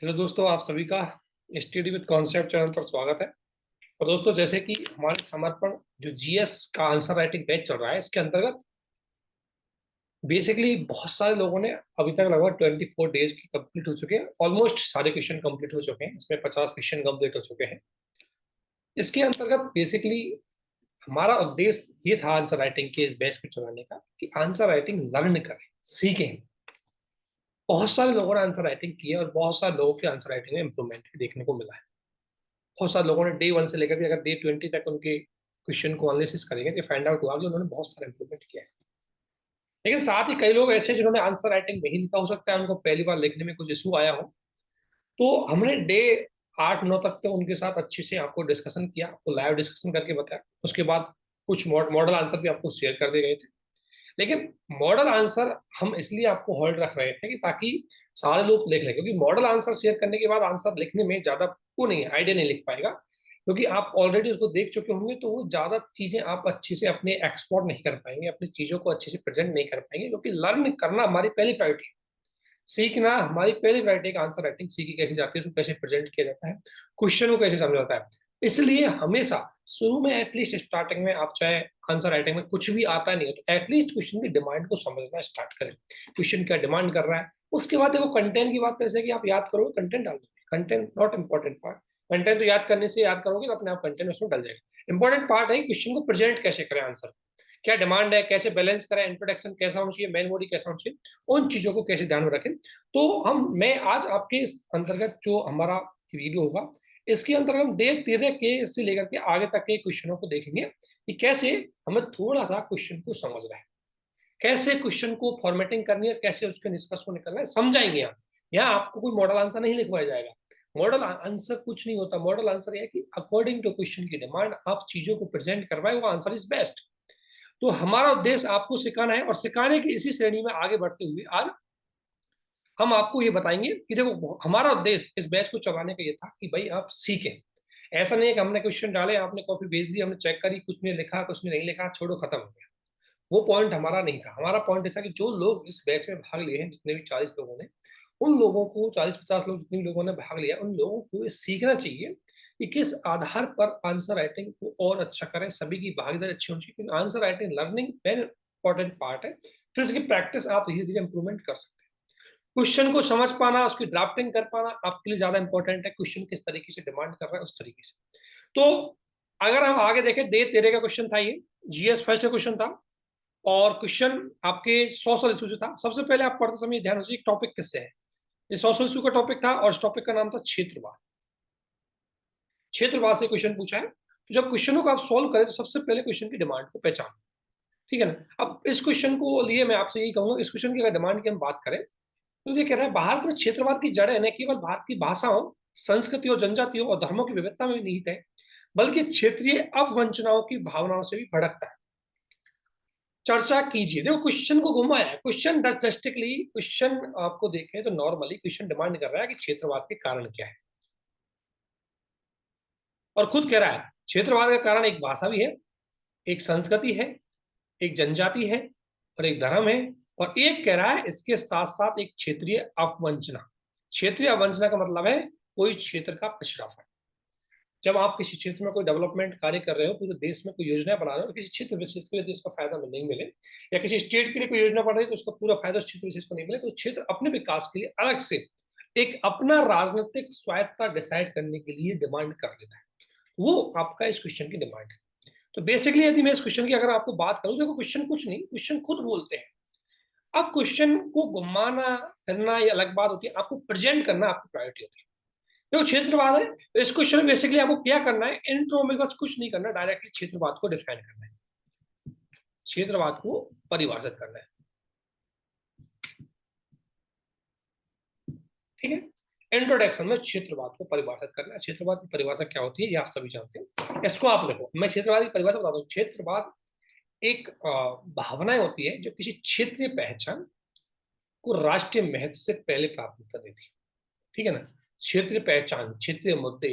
Hello दोस्तों, आप सभी का स्टडी विद कॉन्सेप्ट चैनल पर स्वागत है। और दोस्तों, जैसे कि हमारे समर्पण जो जीएस का आंसर राइटिंग बैच चल रहा है, इसके अंतर्गत बेसिकली बहुत सारे लोगों ने अभी तक लगभग 24 डेज की कंप्लीट हो चुके हैं। ऑलमोस्ट सारे क्वेश्चन कंप्लीट हो चुके हैं। इसमें 50 क्वेश्चन कंप्लीट हो चुके हैं। इसके अंतर्गत बेसिकली हमारा उद्देश्य ये था आंसर राइटिंग के इस बैच को चलाने का कि आंसर राइटिंग लर्न करें, सीखें। बहुत सारे लोगों ने आंसर राइटिंग की है और बहुत सारे लोगों के आंसर राइटिंग में इंप्रूवमेंट देखने को मिला है। बहुत सारे लोगों ने डे 1 से लेकर के अगर डे 20 तक उनके क्वेश्चन को एनालिसिस करेंगे तो फाइंड आउट हुआ कि उन्होंने बहुत सारा इंप्रूवमेंट किया है। लेकिन साथ ही कई लोग ऐसे हैं जिन्होंने आंसर राइटिंग नहीं लिखा, हो सकता है उनको पहली बार लिखने में कुछ इशू आया हो। तो हमने डे 8-9 तक तो उनके साथ अच्छे से आपको डिस्कशन किया, आपको लाइव डिस्कशन करके बताया। उसके बाद कुछ मॉडल आंसर भी आपको शेयर कर दिए गए थे। लेकिन मॉडल आंसर हम इसलिए आपको होल्ड रख रहे थे कि ताकि सारे लोग लिख लें, क्योंकि मॉडल आंसर शेयर करने के बाद आंसर लिखने में ज्यादा वो नहीं है, आइडिया नहीं लिख पाएगा। क्योंकि आप ऑलरेडी उसको देख चुके होंगे, तो वो ज्यादा चीजें आप अच्छे से अपने एक्सपोर्ट नहीं कर पाएंगे, अपनी चीजों को अच्छे से प्रेजेंट नहीं कर पाएंगे। क्योंकि लर्न करना हमारी पहली प्रायोरिटी है, सीखना हमारी पहली प्रायोरिटी है। आंसर राइटिंग सीखी कैसे जाती है, उसको कैसे प्रेजेंट किया जाता है, क्वेश्चन को कैसे समझा जाता है। इसलिए हमेशा शुरू में एटलीस्ट स्टार्टिंग में आप चाहे आंसर राइटिंग में कुछ भी आता नहीं हो तो एटलीस्ट क्वेश्चन की डिमांड को समझना स्टार्ट करें। क्वेश्चन क्या डिमांड कर रहा है। उसके बाद देखो कंटेंट की बात कैसे कि आप याद करोगे, कंटेंट डाल दोगे, content not important part. Content तो याद करने से याद करोगे तो अपने आप कंटेंट उसमें डल जाएगा। इंपॉर्टेंट पार्ट है क्वेश्चन को प्रेजेंट कैसे करें, आंसर क्या डिमांड है, कैसे बैलेंस करें, इंट्रोडक्शन कैसा होना चाहिए, मेन बॉडी कैसा होना चाहिए, उन चीजों को कैसे ध्यान में रखें। तो मैं आज आपके इस अंतर्गत जो हमारा वीडियो होगा, इसके अंतर्गत हम डे 13 के से लेकर के आगे तक के क्वेश्चनों को देखेंगे कि कैसे हमें थोड़ा सा क्वेश्चन को समझना है, कैसे क्वेश्चन को फॉर्मेटिंग करनी है, कैसे उसके निष्कर्ष को निकलना है, समझाएंगे। यहाँ आपको कोई मॉडल आंसर नहीं लिखवाया जाएगा। मॉडल आंसर कुछ नहीं होता। मॉडल आंसर यह है कि अकॉर्डिंग टू क्वेश्चन की डिमांड आप चीजों को प्रेजेंट करवाए, वो आंसर इज बेस्ट। तो हमारा उद्देश्य आपको सिखाना है, और सिखाने की इसी श्रेणी में आगे बढ़ते हुए आज हम आपको ये बताएंगे कि देखो हमारा उद्देश्य इस बैच को चलाने का ये था कि भाई आप सीखें। ऐसा नहीं है कि हमने क्वेश्चन डाले, आपने कॉपी भेज दी, हमने चेक करी, कुछ नहीं लिखा, कुछ नहीं लिखा, छोड़ो, खत्म हो गया। वो पॉइंट हमारा नहीं था। हमारा पॉइंट ये था कि जो लोग इस बैच में भाग लिए हैं, जितने भी 40 लोगों ने, उन लोगों को 40-50 लोग जितने भी लोगों ने भाग लिया, उन लोगों को ये सीखना चाहिए कि किस आधार पर आंसर राइटिंग को और अच्छा करें। सभी की भागीदारी अच्छी होनी चाहिए, क्योंकि answer writing learning very important part है। फिर इसकी प्रैक्टिस आप धीरे धीरे इंप्रूवमेंट कर सकते हैं। क्वेश्चन को समझ पाना, उसकी ड्राफ्टिंग कर पाना आपके लिए ज्यादा इंपॉर्टेंट है, क्वेश्चन किस तरीके से डिमांड कर रहा है उस तरीके से। तो अगर हम आगे देखें, डे 13 का क्वेश्चन था ये, जीएस फर्स्ट क्वेश्चन था। और क्वेश्चन आपके सोशल इशू से था। सबसे पहले आप पढ़ते समय ध्यान रखिए टॉपिक किससे है। ये सोशल इशू का टॉपिक था और इस टॉपिक का नाम था क्षेत्रवाद। क्षेत्रवाद से क्वेश्चन पूछा है। तो जब क्वेश्चनों को आप सोल्व करें तो सबसे पहले क्वेश्चन की डिमांड को पहचान, ठीक है ना। अब इस क्वेश्चन को लिए मैं आपसे यही कहूंगा, इस क्वेश्चन की अगर डिमांड की हम बात करें तो ये कह रहा है भारत में क्षेत्रवाद की जड़ें न केवल भारत की भाषाओं, संस्कृतियों, जनजातियों और धर्मों की विविधता में निहित है, बल्कि क्षेत्रीय अववंचनाओं की भावनाओं से भी भड़कता है। चर्चा कीजिए। देखो क्वेश्चन को घुमाया है। क्वेश्चन ड्रास्टिकली क्वेश्चन आपको देखें तो नॉर्मली क्वेश्चन डिमांड कर रहा है कि क्षेत्रवाद के कारण क्या है, और खुद कह रहा है क्षेत्रवाद का कारण एक भाषा भी है, एक संस्कृति है, एक जनजाति है और एक धर्म है। और एक कह रहा है इसके साथ साथ एक क्षेत्रीय अववंचना। क्षेत्रीय अववंचना का मतलब है कोई क्षेत्र का पिछड़ापन। जब आप किसी क्षेत्र में कोई डेवलपमेंट कार्य कर रहे हो, पूरे देश में कोई योजना बना रहे हो, किसी क्षेत्र विशेष के लिए उसका फायदा नहीं मिले, या किसी स्टेट के लिए कोई योजना बन रही है तो उसका पूरा फायदा उस क्षेत्र विशेष को नहीं मिले, तो क्षेत्र अपने विकास के लिए अलग से एक अपना राजनीतिक स्वायत्ता डिसाइड करने के लिए डिमांड कर लेता है। वो आपका इस क्वेश्चन की डिमांड है। तो बेसिकली यदि मैं इस क्वेश्चन की अगर आपको बात करूं, देखो क्वेश्चन कुछ नहीं, क्वेश्चन खुद बोलते हैं। अब क्वेश्चन को घुमाना करना ये अलग बात होती है, आपको प्रेजेंट करना आपकी प्रायोरिटी होती है। देखो क्षेत्रवाद है तो इस क्वेश्चन में बेसिकली आपको क्या करना है, इंट्रो में बस कुछ नहीं करना, डायरेक्टली क्षेत्रवाद को डिफाइन करना है, क्षेत्रवाद को परिभाषित करना है, ठीक है। इंट्रोडक्शन में क्षेत्रवाद को परिभाषित करना है। क्षेत्रवाद की परिभाषा क्या होती है ये आप सभी जानते हैं, इसको आप लिखो। मैं क्षेत्रवाद की परिभाषा बताता हूँ। क्षेत्रवाद एक भावनाएं होती है जो किसी क्षेत्रीय पहचान को राष्ट्रीय महत्व से पहले प्राथमिकता देती है, ठीक है ना। क्षेत्रीय पहचान, क्षेत्रीय मुद्दे,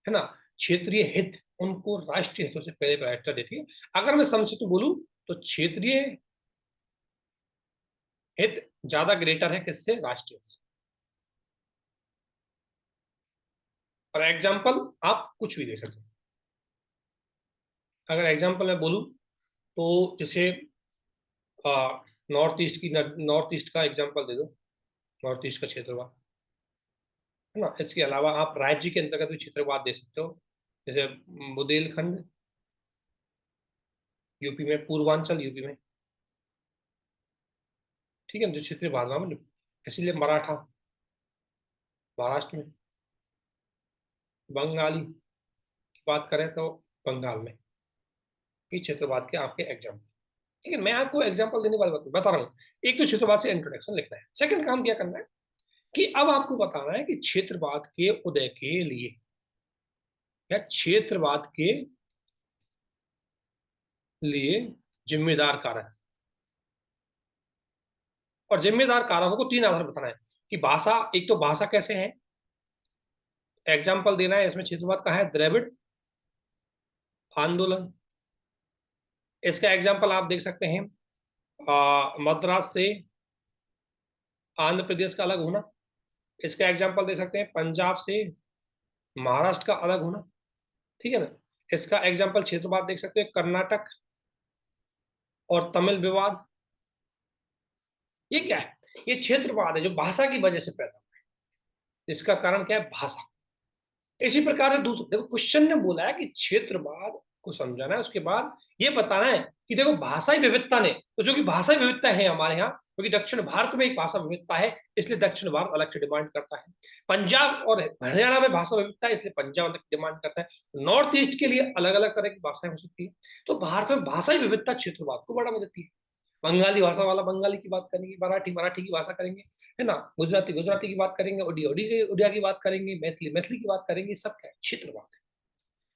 है ना, क्षेत्रीय हित, उनको राष्ट्रीय हितों से पहले प्राथमिकता देती है। अगर मैं संक्षिप्त में बोलूं तो क्षेत्रीय हित ज्यादा ग्रेटर है किससे, राष्ट्रीय से। और एग्जाम्पल आप कुछ भी दे सकते हो। अगर एग्जाम्पल मैं बोलूँ तो जैसे नॉर्थ ईस्ट का एग्जाम्पल दे दो, नॉर्थ ईस्ट का क्षेत्रफल, है ना। इसके अलावा आप राज्य के अंतर्गत भी क्षेत्रफल दे सकते हो, जैसे बुंदेलखंड यूपी में, पूर्वांचल यूपी में, ठीक है, जो क्षेत्रीय भाषा में। इसीलिए मराठा महाराष्ट्र में, बंगाली की बात करें तो बंगाल में। ये क्षेत्रवाद के आपके एग्जाम्पल, ठीक है। मैं आपको एग्जाम्पल देने वाली बात बता रहा हूँ। एक तो क्षेत्रवाद से इंट्रोडक्शन लिखना है। सेकंड काम क्या करना है कि अब आपको बताना है कि क्षेत्रवाद के उदय के लिए या क्षेत्रवाद के लिए जिम्मेदार कारक, और जिम्मेदार कारकों को तीन आधार बताना है कि भाषा, एक तो भाषा कैसे है, एग्जाम्पल देना है इसमें क्षेत्रवाद का है द्रविड़ आंदोलन। इसका एग्जाम्पल आप देख सकते हैं मद्रास से आंध्र प्रदेश का अलग होना। इसका एग्जाम्पल दे सकते हैं पंजाब से महाराष्ट्र का अलग होना, ठीक है ना। इसका एग्जाम्पल क्षेत्रवाद देख सकते हैं कर्नाटक और तमिल विवाद। ये क्या है, ये क्षेत्रवाद है जो भाषा की वजह से पैदा हुआ है। इसका कारण क्या है, भाषा। इसी प्रकार से दूसरा देखो, क्वेश्चन ने बोला है कि क्षेत्रवाद को समझाना है, उसके बाद ये बताना है कि देखो भाषाई विविधता ने, तो जो कि भाषाई विविधता है हमारे यहाँ, क्योंकि दक्षिण भारत में एक भाषा विविधता है, इसलिए दक्षिण भारत अलग से डिमांड करता है। पंजाब और हरियाणा में भाषा विविधता है, इसलिए पंजाब अलग डिमांड करता है। नॉर्थ ईस्ट के लिए अलग अलग तरह की भाषाएं हो सकती है। तो भारत में भाषाई विविधता क्षेत्रवाद को बढ़ावा देती है। बंगाली भाषा वाला बंगाली की बात करेंगे, मराठी मराठी की भाषा करेंगे, है ना, गुजराती गुजराती की बात करेंगे, उड़िया उड़िया की बात करेंगे, मैथिली मैथिली की बात करेंगे। सब क्या है, क्षेत्रवाद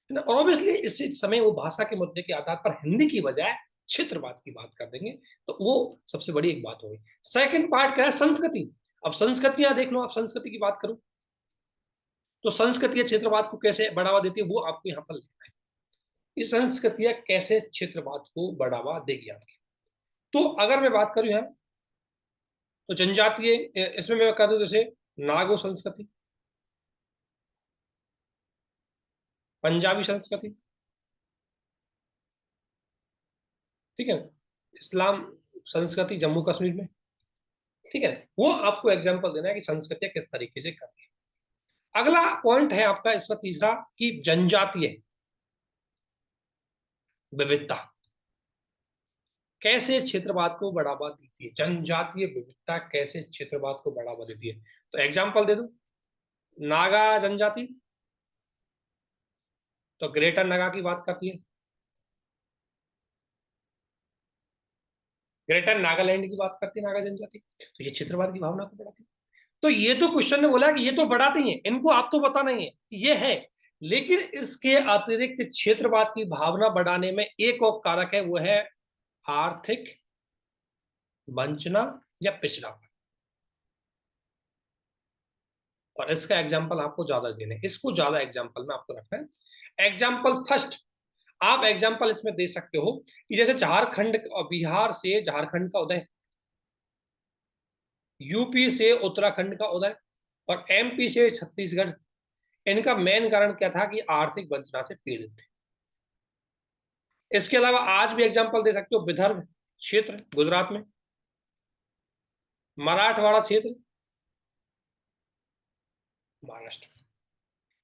है ना। और ऑब्वियसली इस समय वो भाषा के मुद्दे के आधार पर हिंदी की बजाय क्षेत्रवाद की बात कर देंगे, तो वो सबसे बड़ी एक बात होगी। सेकंड पार्ट क्या है, संस्कृति। अब संस्कृतियां देख लो, आप संस्कृति की बात करो तो संस्कृतियां क्षेत्रवाद को कैसे बढ़ावा देती है, वो आपको यहाँ पर लिखना है। ये संस्कृतियां कैसे क्षेत्रवाद को बढ़ावा देगी आपकी। तो अगर मैं बात करूं यहाँ, तो जनजातीय, इसमें मैं कह दूं जैसे नागो संस्कृति, पंजाबी संस्कृति, ठीक है, इस्लाम संस्कृति जम्मू कश्मीर में, ठीक है। वो आपको एग्जांपल देना है कि संस्कृतियां किस तरीके से करती है। अगला पॉइंट है आपका इसका तीसरा, कि जनजातीय विविधता कैसे क्षेत्रवाद को बढ़ावा देती है, जनजातीय विविधता कैसे क्षेत्रवाद को बढ़ावा देती है। तो एग्जांपल दे दो, नागा जनजाति, तो ग्रेटर नगा की बात करती है, ग्रेटर नागालैंड की बात करती है नागा जनजाति, तो ये क्षेत्रवाद की भावना को बढ़ाती है। तो ये तो क्वेश्चन ने बोला कि ये तो बढ़ाते ही है, इनको आप तो बताना ही है कि ये है, लेकिन इसके अतिरिक्त क्षेत्रवाद की भावना बढ़ाने में एक और कारक है, वो है आर्थिक वंचना या पिछड़ापन। और इसका एग्जाम्पल आपको ज्यादा देने, इसको ज्यादा एग्जाम्पल में आपको रखना है। एग्जाम्पल फर्स्ट, आप एग्जाम्पल इसमें दे सकते हो कि जैसे झारखंड और बिहार से झारखंड का उदय, यूपी से उत्तराखंड का उदय, और एमपी से छत्तीसगढ़, इनका मेन कारण क्या था कि आर्थिक वंचना से पीड़ित थे। इसके अलावा आज भी एग्जांपल दे सकते हो, विदर्भ क्षेत्र गुजरात में, मराठवाड़ा क्षेत्र महाराष्ट्र में,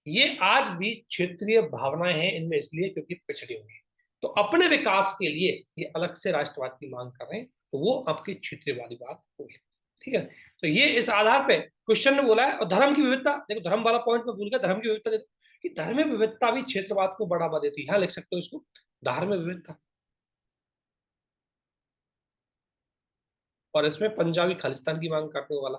ये आज भी क्षेत्रीय भावनाएं हैं इनमें, इसलिए क्योंकि पिछड़े हुए हैं। तो अपने विकास के लिए ये अलग से राष्ट्रवाद की मांग कर रहे हैं, तो वो आपकी क्षेत्रीयवादी बात होगी, ठीक है। तो ये इस आधार पे क्वेश्चन ने बोला है। और धर्म की विविधता देखो, धर्म वाला पॉइंट में भूल गया, धर्म की विविधता देखो कि धर्म विविधता भी क्षेत्रवाद को बढ़ावा देती है। यहाँ लिख सकते हो इसको, धार्मिक विविधता। और इसमें पंजाबी खालिस्तान की मांग करने वाला,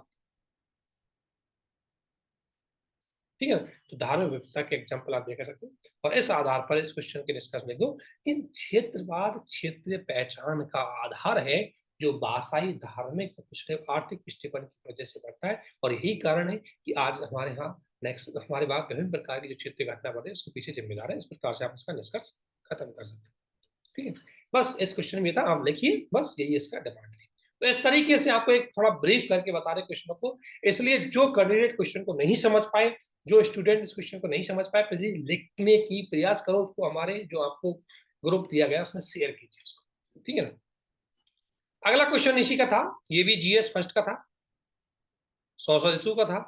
ठीक है। तो धार्मिक विविधता के एग्जाम्पल आप देख सकते हो। और इस आधार पर इस क्वेश्चन के डिस्कस में दो कि क्षेत्रवाद क्षेत्रीय पहचान का आधार है, जो भाषाई धार्मिक पिछड़े आर्थिक पिछड़ेपन की वजह से बढ़ता है। और यही कारण है कि आज हमारे यहाँ नेक्स्ट हमारे बात विभिन्न प्रकार की जो क्षेत्रीय घटना बढ़े उसके पीछे जिम्मेदार है। इस प्रकार से आप इसका निष्कर्ष खत्म कर सकते हैं, ठीक है। बस इस क्वेश्चन में था, आप लिखिए, बस यही इसका डिमांड थी। तो इस तरीके से आपको एक थोड़ा ब्रीफ करके बता रहे क्वेश्चनों को, इसलिए जो कैंडिडेट क्वेश्चन को नहीं समझ पाए, जो स्टूडेंट इस क्वेश्चन को नहीं समझ पाए, प्लीज लिखने की प्रयास करो, उसको हमारे जो आपको ग्रुप दिया गया उसमें शेयर कीजिए उसको, ठीक है ना। अगला क्वेश्चन इसी का था, ये भी जीएस फर्स्ट का था, 100 इशू का था,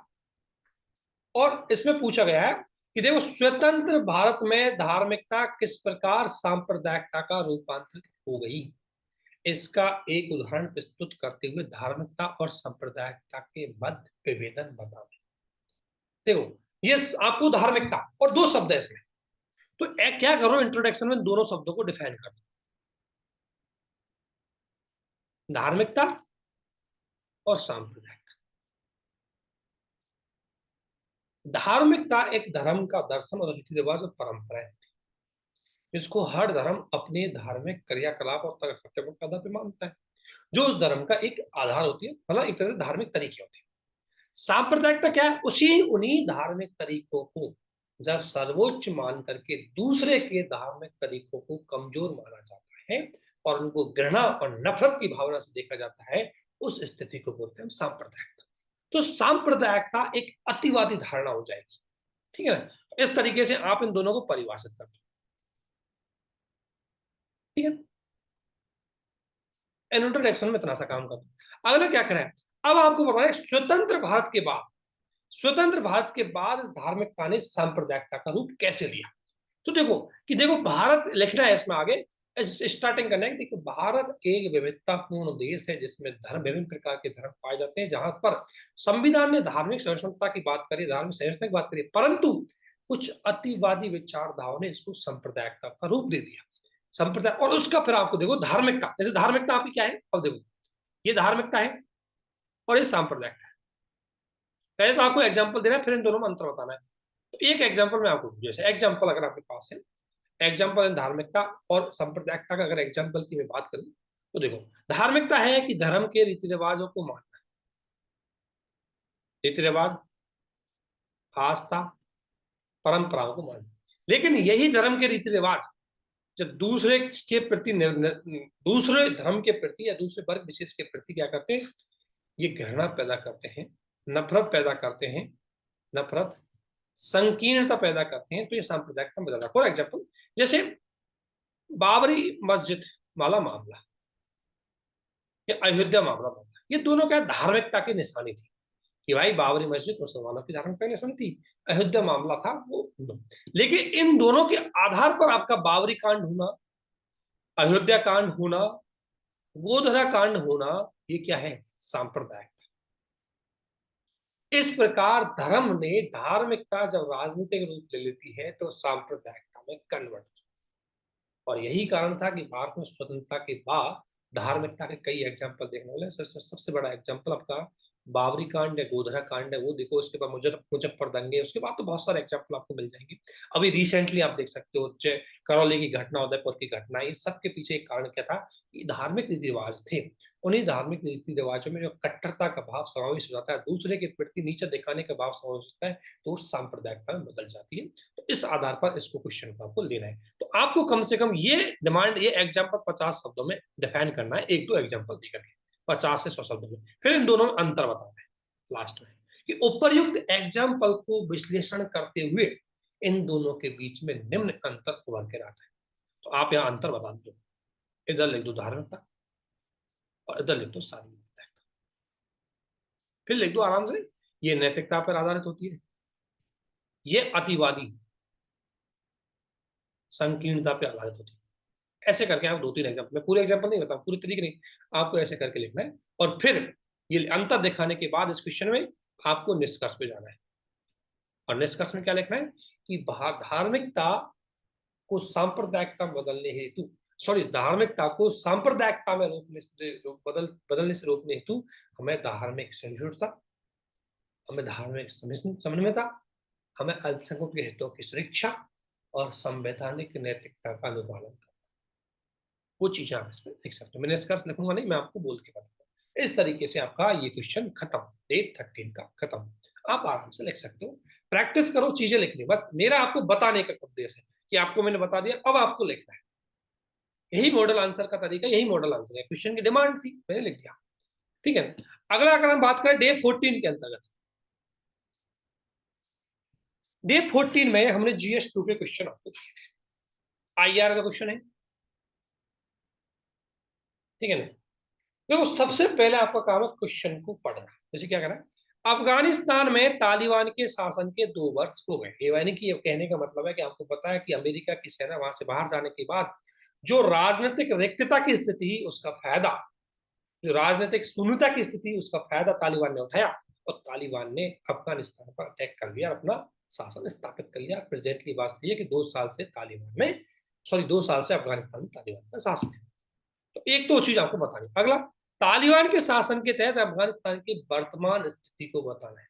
और इसमें पूछा गया है कि देखो स्वतंत्र भारत में धार्मिकता किस प्रकार सांप्रदायिकता का रूपांतरित हो गई, इसका एक उदाहरण प्रस्तुत करते हुए धार्मिकता और सांप्रदायिकता के मध्य विभेदन बताओ। देखो ये आपको धार्मिकता और दो शब्द है इसमें, तो क्या करो इंट्रोडक्शन में दोनों शब्दों को डिफाइन कर दो, धार्मिकता और सांप्रदायिकता। धार्मिकता एक धर्म का दर्शन और रीति रिवाज और परंपरा है, इसको हर धर्म अपने धार्मिक क्रियाकलाप और कर्तव्यों के आधार पर मानता है, जो उस धर्म का एक आधार होती है, मतलब एक तरह से धार्मिक तरीके होते हैं। सांप्रदायिकता क्या है, उन्हीं धार्मिक तरीकों को जब सर्वोच्च मान करके दूसरे के धार्मिक तरीकों को कमजोर माना जाता है और उनको घृणा और नफरत की भावना से देखा जाता है, उस स्थिति को बोलते हैं सांप्रदायिकता। तो सांप्रदायिकता एक अतिवादी धारणा हो जाएगी, ठीक है ना। इस तरीके से आप इन दोनों को परिभाषित कर दो, ठीक है। इंट्रोडक्शन में इतना सा काम कर दो। अगला क्या करें, अब आपको बताना है स्वतंत्र भारत के बाद इस धार्मिकता ने सांप्रदायिकता का रूप कैसे लिया। तो देखो भारत लिखना है इसमें आगे, स्टार्टिंग करना है। देखो भारत एक विविधतापूर्ण देश है जिसमें धर्म, विभिन्न प्रकार के धर्म पाए जाते हैं, जहां पर संविधान ने धार्मिक सहिष्णुता की बात करी, धार्मिक सहिष्णुता की बात करी, परंतु कुछ अतिवादी विचारधाराओं ने इसको सांप्रदायिकता का रूप दे दिया। संप्रदाय और उसका फिर आपको देखो धार्मिकता, जैसे धार्मिकता आपकी क्या है, अब देखो ये धार्मिकता है और ये सांप्रदायिकता है। पहले तो आपको एग्जाम्पल देना है, फिर इन दोनों में अंतर बताना है। तो एक एग्जाम्पल में आपको, जैसे एग्जाम्पल अगर आपके पास है, एग्जाम्पल धार्मिकता और सांप्रदायिकता का अगर एग्जाम्पल की मैं बात करूं, तो देखो धार्मिकता है कि धर्म के रीति रिवाजों को मानना, रीति रिवाज, आस्था, परंपराओं को मानना। लेकिन यही धर्म के रीति रिवाज जब दूसरे के प्रति दूसरे धर्म के प्रति या दूसरे वर्ग विशेष के प्रति क्या करते हैं, ये घृणा पैदा करते हैं, नफरत पैदा करते हैं, नफरत, संकीर्णता पैदा करते हैं, तो ये सांप्रदायिकता में बदला। फॉर एग्जाम्पल जैसे बाबरी मस्जिद वाला मामला या अयोध्या मामला, ये दोनों क्या धार्मिकता की निशानी थी कि भाई बाबरी मस्जिद मुसलमानों की धार्मिकता की निशानी थी, अयोध्या मामला था वो। लेकिन इन दोनों के आधार पर आपका बाबरी कांड होना, अयोध्या कांड होना, गोधरा कांड होना, ये क्या है, सांप्रदायिक। इस प्रकार धर्म ने धार्मिकता जब राजनीतिक रूप ले लेती है तो सांप्रदायिकता में कन्वर्ट, और यही कारण था कि भारत में स्वतंत्रता के बाद धार्मिकता के कई एग्जाम्पल देखने वाले। सबसे बड़ा एग्जाम्पल आपका बाबरी कांड है, गोधरा कांड है, वो देखो। उसके बाद मुजफ्फर दंगे, उसके बाद तो बहुत सारे एग्जाम्पल आपको मिल जाएंगे। अभी रिसेंटली आप देख सकते हो करौली की घटना, उदयपुर की घटना, ये सबके पीछे एक कारण क्या था कि धार्मिक रीति रिवाज थे। उन्हीं धार्मिक रीति रिवाजों में जो कट्टरता का भाव समावेश हो जाता है, दूसरे के प्रति नीचे दिखाने का भाव समावेश होता है, तो सांप्रदायिकता में बदल जाती है। तो इस आधार पर इसको क्वेश्चन को आपको लेना है। तो आपको कम से कम ये डिमांड, ये एग्जाम्पल 50 शब्दों में डिफाइन करना है, एक दो एग्जाम्पल देकर के 50 से 100 शब्दों में, फिर इन दोनों में अंतर बताना है लास्ट में, कि उपर्युक्त एग्जाम्पल को विश्लेषण करते हुए इन दोनों के बीच में निम्न अंतर उभर कर आता है। तो आप यहाँ अंतर बता दो, इधर लिख दो धार्मिकता और इधर लिख दो सार्वजनिकता, फिर लिख दो आराम से ये नैतिकता पर आधारित होती है, ये अतिवादी संकीर्णता पर आधारित होती है। ऐसे करके आप 2-3 एग्जाम्पल, मैं पूरे एग्जाम्पल नहीं बताऊं, पूरी तरीके नहीं, आपको ऐसे करके लिखना है, और फिर ये अंतर दिखाने के बाद इस क्वेश्चन में आपको निष्कर्ष पे जाना है। और निष्कर्ष में क्या लिखना है कि धार्मिकता को सांप्रदायिकता बदलने हेतु, सॉरी, धार्मिकता को सांप्रदायिकता में बदलने से रोकने हेतु हमें धार्मिक सहिष्णुता, हमें धार्मिक समन्वयता, हमें अल्पसंख्यकों के हितों की सुरक्षा और संवैधानिक नैतिकता का अनुपालन करना, वो चीजें आप इसमें लिख सकते हो। मैं निष्कर्ष लिखूंगा नहीं, मैं आपको बोल के बताऊंगा। इस तरीके से आपका ये क्वेश्चन खत्म, डे 13 का खत्म, आप आराम से लिख सकते हो। प्रैक्टिस करो चीजें लिखनी, बस मेरा आपको बताने का उद्देश्य है कि आपको मैंने बता दिया, अब आपको लिखना है। यही मॉडल आंसर का तरीका, यही मॉडल आंसर है। क्वेश्चन की डिमांड थी, मैंने लिख दिया। ठीक है। अगला अगर हम बात करें डे 14 के अंतर्गत, डे 14 में हमने GS2 के क्वेश्चन आपको दिए थे, IR का क्वेश्चन है, ठीक है ना। देखो सबसे पहले आपका काम है क्वेश्चन को पढ़ना। जैसे क्या करना है, अफगानिस्तान में तालिबान के शासन के 2 वर्ष हो गए, ये यानी कि ये कहने का मतलब है कि आपको पता है कि अमेरिका की सेना वहां से बाहर जाने के बाद जो राजनीतिक रिक्तता की स्थिति, उसका फायदा, जो राजनीतिक शून्यता की स्थिति, उसका फायदा तालिबान ने उठाया और तालिबान ने अफगानिस्तान पर अटैक कर लिया, अपना शासन स्थापित कर लिया। प्रेजेंटली बात यह है कि 2 साल से तालिबान में, सॉरी 2 साल से अफगानिस्तान में तालिबान का शासन है। तो एक तो चीज आपको बतानी। अगला, तालिबान के शासन के तहत अफगानिस्तान की वर्तमान स्थिति को बताना है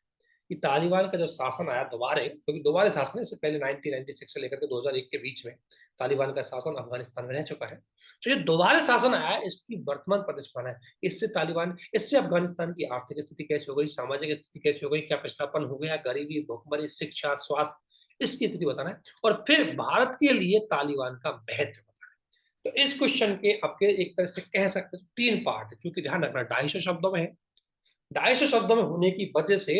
कि तालिबान का जो शासन आया दोबारा, क्योंकि दोबारा शासन है, इससे पहले 1996 से लेकर के 2001 के बीच में तालिबान का शासन अफगानिस्तान में रह चुका है। तो ये दोबारा शासन आया है, इसकी वर्तमान प्रदर्शन है, इससे तालिबान, इससे अफगानिस्तान की आर्थिक स्थिति कैसे हो गई, सामाजिक स्थिति कैसे हो गई, क्या पिछड़ापन हो गया, गरीबी, भुखमरी, शिक्षा, स्वास्थ्य, इसकी स्थिति बताना है। और फिर भारत के लिए तालिबान का महत्व। तो इस क्वेश्चन के आपके एक तरह से कह सकते हैं 3 पार्ट है, क्योंकि ध्यान रखना 250 शब्दों में है, 250 शब्दों में होने की वजह से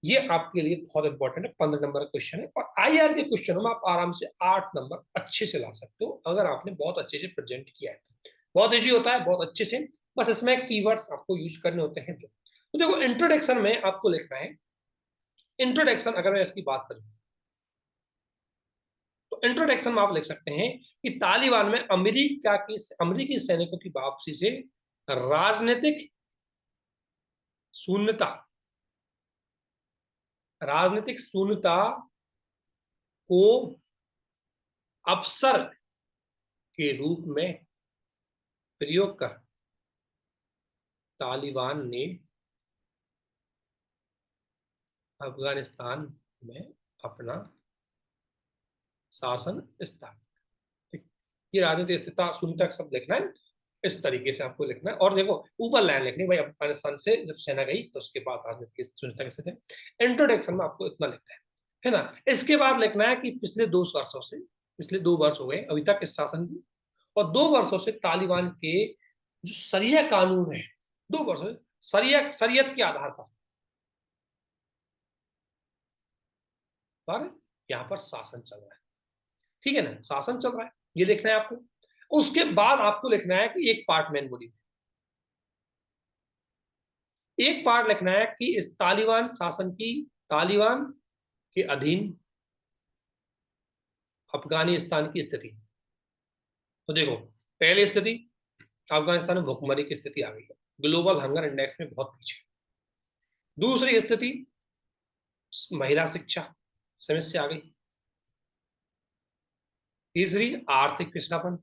ये आपके लिए बहुत इंपॉर्टेंट है। 15 नंबर का क्वेश्चन है, और IR के क्वेश्चनों में आप आराम से 8 नंबर अच्छे से ला सकते हो अगर आपने बहुत अच्छे से प्रेजेंट किया है। बहुत इजी होता है, बहुत अच्छे से, बस इसमें कीवर्ड्स आपको यूज करने होते हैं। तो देखो इंट्रोडक्शन में आपको लिखना है, इंट्रोडक्शन अगर मैं इसकी बात करूं तो इंट्रोडक्शन में आप लिख सकते हैं कि तालिबान में अमेरिकी सैनिकों की वापसी से राजनीतिक शून्यता, राजनीतिक शून्यता को अवसर के रूप में प्रयोग कर तालिबान ने अफगानिस्तान में अपना शासन स्थापित। ये राजनीतिक स्थिरता शून्यता शब्द लिखना है, इस तरीके से आपको लिखना है। और देखो ऊपर लाइन लिखनी भाई, अफगानिस्तान से जब सेना गई तो उसके बाद राजनीतिक शून्यता की स्थिति। इंट्रोडक्शन में आपको इतना लिखना है ना। इसके बाद लिखना है कि पिछले 2 वर्षों से, पिछले 2 वर्ष हो गए अभी तक इस शासन की, और 2 वर्षों से तालिबान के जो शरिया कानून है, 2 वर्षों से शरीयत के आधार पर यहाँ पर शासन चल रहा है, ठीक है ना, शासन चल रहा है, ये लिखना है आपको। उसके बाद आपको लिखना है कि एक पार्ट मेन बॉडी, एक पार्ट लिखना है कि इस तालिबान शासन की, तालिबान के अधीन अफगानिस्तान की स्थिति। तो देखो पहली स्थिति, अफगानिस्तान में भुखमरी की स्थिति आ गई है, ग्लोबल हंगर इंडेक्स में बहुत पीछे। दूसरी स्थिति, महिला शिक्षा समस्या आ गई। तीसरी, आर्थिक पिछड़ापन,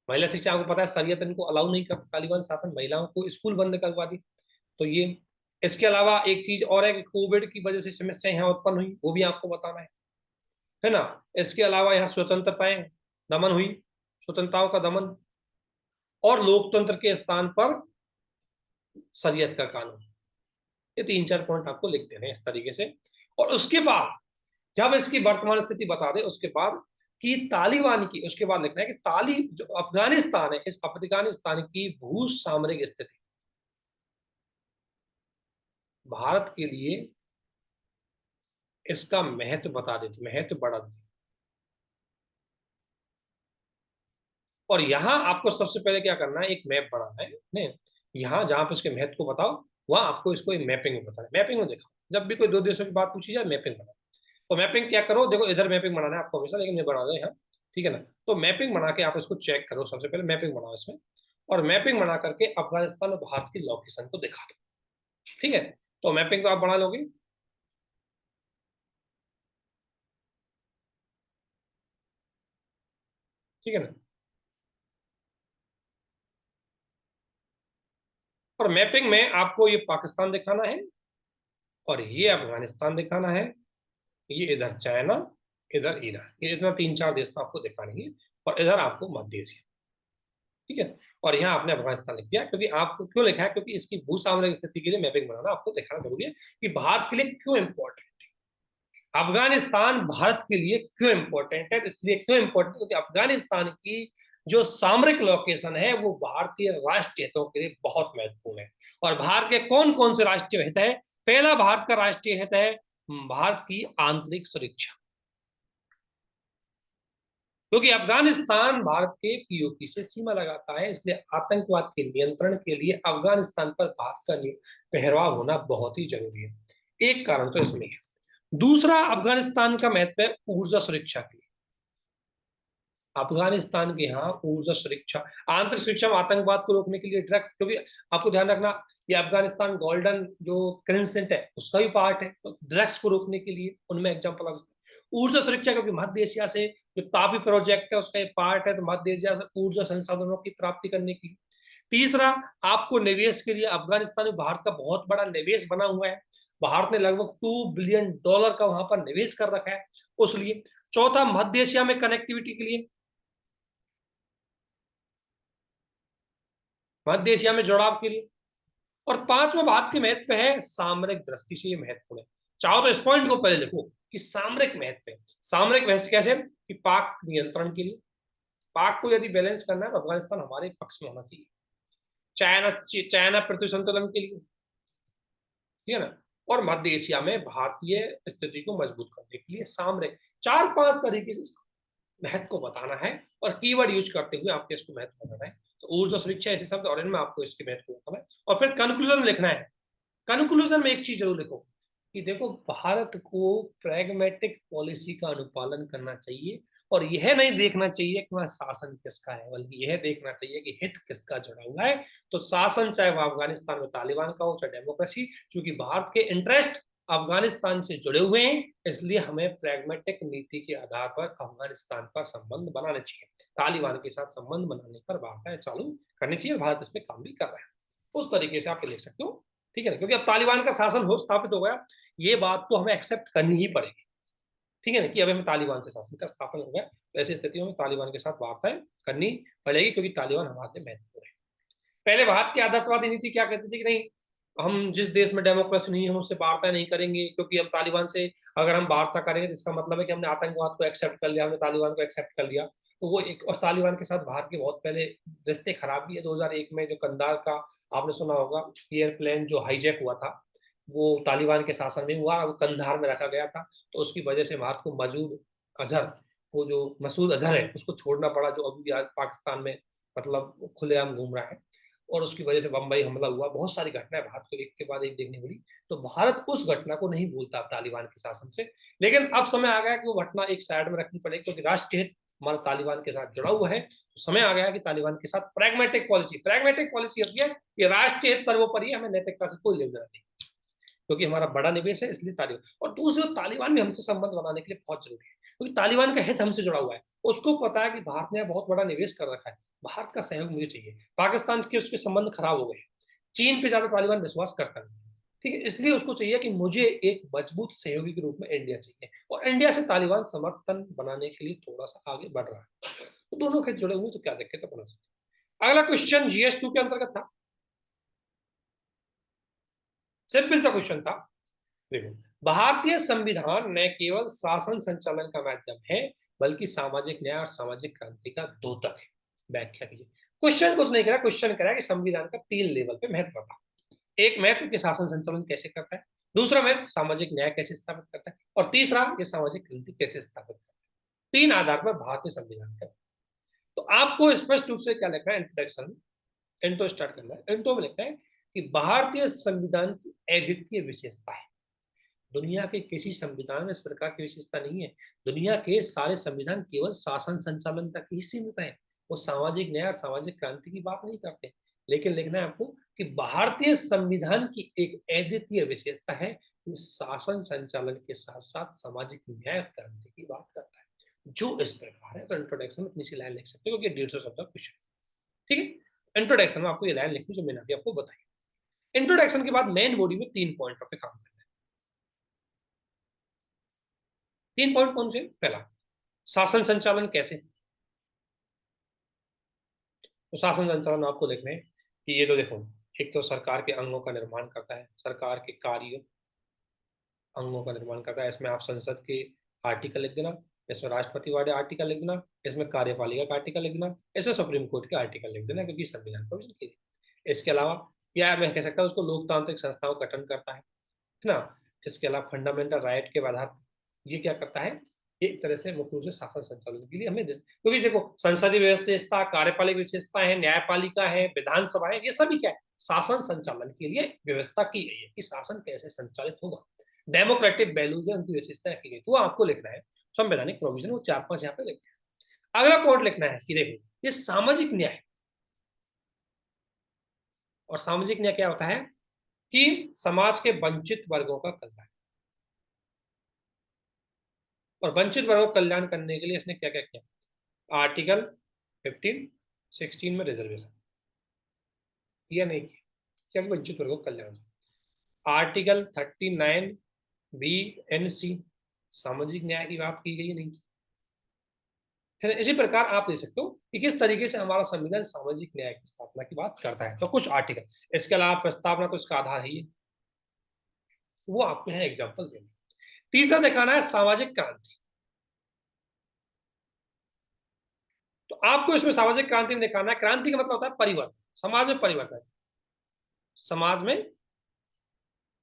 महिला शिक्षा आपको पता है शरीयत इनको अलाउ नहीं करता, तालिबान शासन महिलाओं को स्कूल बंद करवा दी। तो ये, इसके अलावा एक चीज और है कि कोविड की वजह से समस्याएं यहाँ उत्पन्न हुई, वो भी आपको बताना है ना। इसके अलावा यहाँ स्वतंत्रताएं दमन हुई, स्वतंत्रताओं का दमन, और लोकतंत्र के स्थान पर शरीयत का कानून। ये 3-4 पॉइंट आपको लिख देने इस तरीके से। और उसके बाद जब इसकी वर्तमान स्थिति बता दे, उसके बाद कि तालिबान की, उसके बाद लिखना है कि जो अफगानिस्तान है, इस अफगानिस्तान की भू सामरिक स्थिति भारत के लिए इसका महत्व बता देती, महत्व बढ़ा देती। और यहां आपको सबसे पहले क्या करना है, एक मैप बनाना है नहीं, यहाँ जहां पर उसके महत्व को बताओ, वहां आपको इसको एक मैपिंग में बताना है। मैपिंग में देखो, जब भी कोई 2 देशों की बात पूछी जाए मैपिंग बनाओ। तो मैपिंग क्या करो, देखो इधर मैपिंग बनाना है आपको हमेशा, लेकिन ये बना दो यहाँ, ठीक है ना। तो मैपिंग बना के आप इसको चेक करो, सबसे पहले मैपिंग बनाओ इसमें, और मैपिंग बना करके अफगानिस्तान और भारत की लोकेशन को दिखा दो, ठीक है। तो मैपिंग तो आप बना लोगे, ठीक है ना। और मैपिंग में आपको ये पाकिस्तान दिखाना है, और ये अफगानिस्तान दिखाना है, ये इधर चाइना, इधर ईरान, ये इतना 3-4 देश तो आपको दिखानी है, और इधर आपको मध्य एशिया, ठीक है। और यहाँ आपने अफगानिस्तान लिख दिया, क्योंकि आपको क्यों लिखा है, क्योंकि इसकी भू सामरिक स्थिति के लिए मैपिंग बनाना आपको दिखाना जरूरी है कि भारत के लिए क्यों इंपॉर्टेंट, अफगानिस्तान भारत के लिए क्यों इंपॉर्टेंट है। इसलिए क्यों इंपॉर्टेंट, क्योंकि अफगानिस्तान की जो सामरिक लोकेशन है वो भारतीय राष्ट्रीय हितों के लिए बहुत महत्वपूर्ण है। और भारत के कौन कौन से राष्ट्रीय हित है? पहला भारत का राष्ट्रीय हित है भारत की आंतरिक सुरक्षा, क्योंकि अफगानिस्तान भारत के पीओके से सीमा लगाता है, इसलिए आतंकवाद के नियंत्रण के लिए अफगानिस्तान पर भारत का पहराव होना बहुत ही जरूरी है। एक कारण तो इसमें है। दूसरा, अफगानिस्तान का महत्व है ऊर्जा सुरक्षा के लिए। अफगानिस्तान के यहाँ ऊर्जा सुरक्षा, आंतरिक सुरक्षा में आतंकवाद को रोकने के लिए ड्रग्स, क्योंकि आपको ध्यान रखना ये अफगानिस्तान गोल्डन जो क्रिसेंट है उसका भी पार्ट है, तो ड्रग्स को रोकने के लिए उनमें एग्जाम्पल आ सकते हैं। ऊर्जा सुरक्षा, क्योंकि मध्य एशिया से जो तापी प्रोजेक्ट है उसका एक पार्ट है, तो मध्य एशिया से ऊर्जा संसाधनों की प्राप्ति करने की। तीसरा, आपको निवेश के लिए अफगानिस्तान में भारत का बहुत बड़ा निवेश बना हुआ है, भारत ने लगभग $2 बिलियन का वहां पर निवेश कर रखा है उसलिए। चौथा, मध्य एशिया में कनेक्टिविटी के लिए, मध्य एशिया में जुड़ाव के लिए। और पांचवा बात की महत्व है सामरिक दृष्टि से ये महत्वपूर्ण है। चाहो तो इस पॉइंट को पहले लिखो कि सामरिक महत्व है। सामरिक महत्व कैसे? कि पाक नियंत्रण के लिए, पाक को यदि बैलेंस करना है तो अफगानिस्तान हमारे पक्ष में होना चाहिए। चाइना चाइना पृथ्वी संतुलन के लिए, ठीक है ना। और मध्य एशिया में भारतीय स्थिति को मजबूत करने के लिए सामरिक, चार पांच तरीके से महत्व को बताना है और कीवर्ड यूज करते हुए आपको इसको महत्व बताना है। तो ऊर्जा सुरक्षा ऐसे शब्द और इनमें आपको इसके महत्व को बताना है और फिर कंक्लूजन लिखना है। कंक्लूजन में एक चीज जरूर लिखो कि देखो, भारत को प्रैग्मेटिक पॉलिसी का अनुपालन करना चाहिए और यह नहीं देखना चाहिए कि वह शासन किसका है, बल्कि यह देखना चाहिए कि हित किसका जुड़ा हुआ है। तो शासन चाहे वह अफगानिस्तान में तालिबान का हो चाहे डेमोक्रेसी, क्योंकि भारत के इंटरेस्ट अफगानिस्तान से जुड़े हुए हैं, इसलिए हमें प्रैग्मेटिक नीति के आधार पर अफगानिस्तान पर संबंध बनाने चाहिए। तालिबान के साथ संबंध बनाने पर वार्ताएं चालू करनी चाहिए, भारत इस पर काम भी कर रहा है। उस तरीके से आप लिख सकते हो, ठीक है ना, क्योंकि अब तालिबान का शासन हो स्थापित हो गया, ये बात तो हमें एक्सेप्ट करनी ही पड़ेगी, ठीक है ना, कि अब हमें तालिबान से शासन का स्थापन हो गया, तो ऐसी स्थितियों में तालिबान के साथ वार्ताएं करनी पड़ेगी, क्योंकि तालिबान हमारे लिए महत्वपूर्ण है। पहले भारत की आदर्शवादी नीति क्या कहती थी कि नहीं, हम जिस देश में डेमोक्रेसी नहीं है हम उससे वार्ता नहीं करेंगे, क्योंकि हम तालिबान से अगर हम वार्ता करेंगे तो इसका मतलब है कि हमने आतंकवाद को एक्सेप्ट कर लिया, हमने तालिबान को एक्सेप्ट कर लिया। तो वो एक, और तालिबान के साथ भारत के बहुत पहले रिश्ते खराब भी है। 2001 में जो कंधार का आपने सुना होगा एयरप्लेन जो हाईजैक हुआ था, वो तालिबान के शासन में हुआ, वो कंधार में रखा गया था। तो उसकी वजह से भारत को मसूद अजहर, वो जो मसूद अजहर है उसको छोड़ना पड़ा, जो अभी आज पाकिस्तान में मतलब खुलेआम घूम रहा है। और उसकी वजह से बम्बई हमला हुआ, बहुत सारी घटनाएं भारत को एक के बाद एक देखने मिली। तो भारत उस घटना को नहीं भूलता तालिबान के शासन से, लेकिन अब समय आ गया कि वो घटना एक साइड में रखनी पड़ेगी, क्योंकि राष्ट्रीय हित हमारा तालिबान के साथ जुड़ा हुआ है। तो समय आ गया कि तालिबान के साथ प्रैग्मेटिक पॉलिसी होती है कि राष्ट्रीय हित सर्वोपरि, हमें नैतिकता से कोई लेना देना नहीं, क्योंकि हमारा बड़ा निवेश है, इसलिए तालिबान। और दूसरी, तालिबान भी हमसे संबंध बनाने के लिए बहुत जरूरी है, क्योंकि तालिबान का हित हमसे जुड़ा हुआ है। उसको पता है कि भारत ने बहुत बड़ा निवेश कर रखा है, भारत का सहयोग मुझे चाहिए। पाकिस्तान के उसके संबंध खराब हो गए, चीन पे ज्यादा तालिबान विश्वास करता नहीं, ठीक है, इसलिए उसको चाहिए कि मुझे एक मजबूत सहयोगी के रूप में इंडिया चाहिए, और इंडिया से तालिबान समर्थन बनाने के लिए थोड़ा सा आगे बढ़ रहा है। तो दोनों खेत जुड़े हुए, तो क्या दिक्कत है, बना सकते। अगला क्वेश्चन GS2 के अंतर्गत था, सिंपल सा क्वेश्चन था। देखो, भारतीय संविधान न केवल शासन संचालन का माध्यम है, बल्कि सामाजिक न्याय और सामाजिक क्रांति का द्योतक है। व्याख्या कीजिए। क्वेश्चन कुछ नहीं करा, क्वेश्चन करा कि संविधान का 3 लेवल पे महत्व था। एक, महत्व के शासन संचालन कैसे करता है। दूसरा, महत्व सामाजिक न्याय कैसे स्थापित करता है। और तीसरा, ये सामाजिक क्रांति कैसे स्थापित करता है। 3 आधार पर भारतीय संविधान का। तो आपको स्पष्ट रूप से क्या लिखना है, इंट्रोडक्शन में, इंट्रो स्टार्ट करना है। इंट्रो में लिखना है कि भारतीय संविधान की अद्वितीय विशेषता है, दुनिया के किसी संविधान में इस प्रकार की विशेषता नहीं है। दुनिया के सारे संविधान केवल शासन संचालन तक ही सीमित है, वो सामाजिक न्याय और सामाजिक क्रांति की बात नहीं करते। लेकिन लिखना है आपको कि भारतीय संविधान की एक अद्वितीय विशेषता है, जो शासन संचालन के साथ साथ सामाजिक न्याय क्रांति की बात करता है, जो इस प्रकार है। तो इंट्रोडक्शन में इतनी सी लाइन लिख सकते हो, क्योंकि 150 शब्द का क्वेश्चन, ठीक है। इंट्रोडक्शन में आपको ये लाइन लिखनी जो मैंने अभी आपको बताई। इंट्रोडक्शन के बाद मेन बॉडी में 3 पॉइंट पे काम करना है। 3 पॉइंट कौन से? पहला, शासन संचालन कैसे। तो शासन संचालन आपको देखना है कि ये तो देखो, एक तो सरकार के अंगों का निर्माण करता है, सरकार के कार्य अंगों का निर्माण करता है। इसमें आप संसद के आर्टिकल लिख देना, इसमें राष्ट्रपति वाले आर्टिकल लिख देना, इसमें कार्यपालिका का आर्टिकल लिख देना, इसमें सुप्रीम कोर्ट के आर्टिकल लिख देना, क्योंकि संविधान प्रोविजन के लिए। इसके अलावा या मैं कह सकता हूँ उसको लोकतांत्रिक संस्थाओं का गठन करता है ना। इसके अलावा फंडामेंटल राइट के आधार ये क्या करता है, एक तरह से मुख्य रूप से शासन संचालन के लिए हमें, क्योंकि देखो संसदीय विशेषता, कार्यपालिक विशेषता है, न्यायपालिका है, विधानसभा है, ये सभी क्या है, शासन संचालन के लिए व्यवस्था की गई है कि शासन कैसे संचालित होगा। डेमोक्रेटिक वैल्यूज है, उनकी विशेषता की गई, तो वो आपको लिखना है संवैधानिक प्रोविजन, वो 4-5 यहाँ पे लिखना है। अगला पॉइंट लिखना है कि देखो ये सामाजिक न्याय, और सामाजिक न्याय क्या होता है कि समाज के वंचित वर्गों का कल्याण, और वंचित वर्गों का कल्याण करने के लिए इसने क्या क्या किया, आर्टिकल 15, 16 में रिजर्वेशन किया नहीं किया, क्या वंचित वर्गों का कल्याण। आर्टिकल 39 बी एन सी, सामाजिक न्याय की बात की गई नहीं की। फिर इसी प्रकार आप दे सकते हो कि किस तरीके से हमारा संविधान सामाजिक न्याय की स्थापना की बात करता है, तो कुछ आर्टिकल। इसके अलावा प्रस्तावना तो इसका आधार है ही, वो आपको है एग्जाम्पल देंगे। तीसरा दिखाना है सामाजिक क्रांति, तो आपको इसमें सामाजिक क्रांति में दिखाना है, क्रांति का मतलब होता है परिवर्तन, समाज में परिवर्तन, समाज में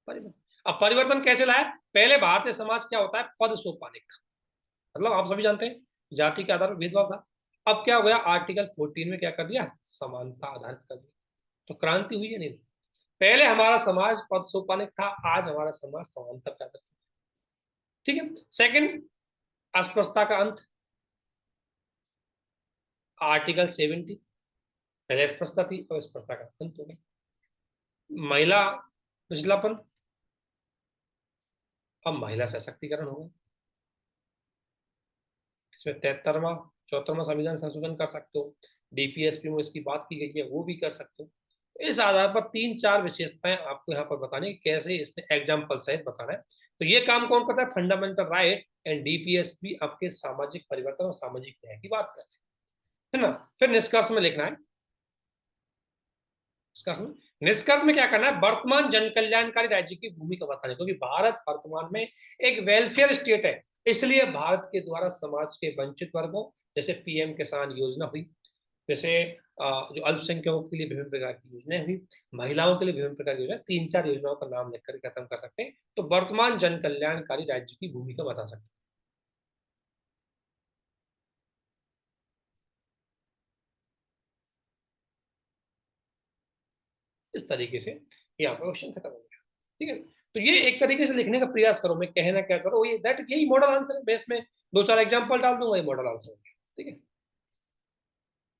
परिवर्तन। अब परिवर्तन कैसे लाया, पहले भारतीय समाज क्या होता है, पद सोपानिक था, मतलब आप सभी जानते हैं जाति के आधार पर भेदभाव था। अब क्या हो गया, आर्टिकल 14 में क्या कर दिया, समानता आधारित कर दिया, तो क्रांति हुई है नहीं। पहले हमारा समाज पद सोपानिक था, आज हमारा समाज समानता का आधार, ठीक है। सेकंड, अस्पृश्यता का अंत, आर्टिकल 70, पहले अस्पृश्यता थी, अब अस्पृश्यता का अंत हो गया। महिला पिछलापन, अब महिला सशक्तिकरण हो गया। इसमें 73वां 74वां संविधान संशोधन कर सकते हो, डीपीएसपी में इसकी बात की गई है, वो भी कर सकते हो। इस आधार पर 3-4 विशेषताएं आपको यहाँ पर बतानी, कैसे इसने एग्जाम्पल सहित बताना है। तो ये काम कौन करता है, फंडामेंटल राइट एंड डीपीएसपी आपके सामाजिक परिवर्तन और सामाजिक न्याय की बात करते हैं, है ना। फिर निष्कर्ष में लिखना है, निष्कर्ष में क्या करना है, वर्तमान जन कल्याणकारी राज्य की भूमिका बताने, क्योंकि भारत वर्तमान में एक वेलफेयर स्टेट है, इसलिए भारत के द्वारा समाज के वंचित वर्गों, जैसे पीएम किसान योजना हुई, जैसे जो अल्पसंख्यकों के लिए विभिन्न प्रकार की योजनाएं हुई, महिलाओं के लिए विभिन्न प्रकार की योजना, 3-4 योजनाओं का नाम लिखकर खत्म कर सकते हैं, तो वर्तमान जन कल्याणकारी राज्य की भूमिका बता सकते हैं। इस तरीके से यहाँ पर क्वेश्चन खत्म हो गया, ठीक है। तो ये एक तरीके से लिखने का प्रयास करो, मैं कहना क्या चाह रहा हूँ, ये दैट यही मॉडल आंसर है, बेस में 2-4 एग्जांपल डाल दूंगा, ये मॉडल आंसर है, ठीक है।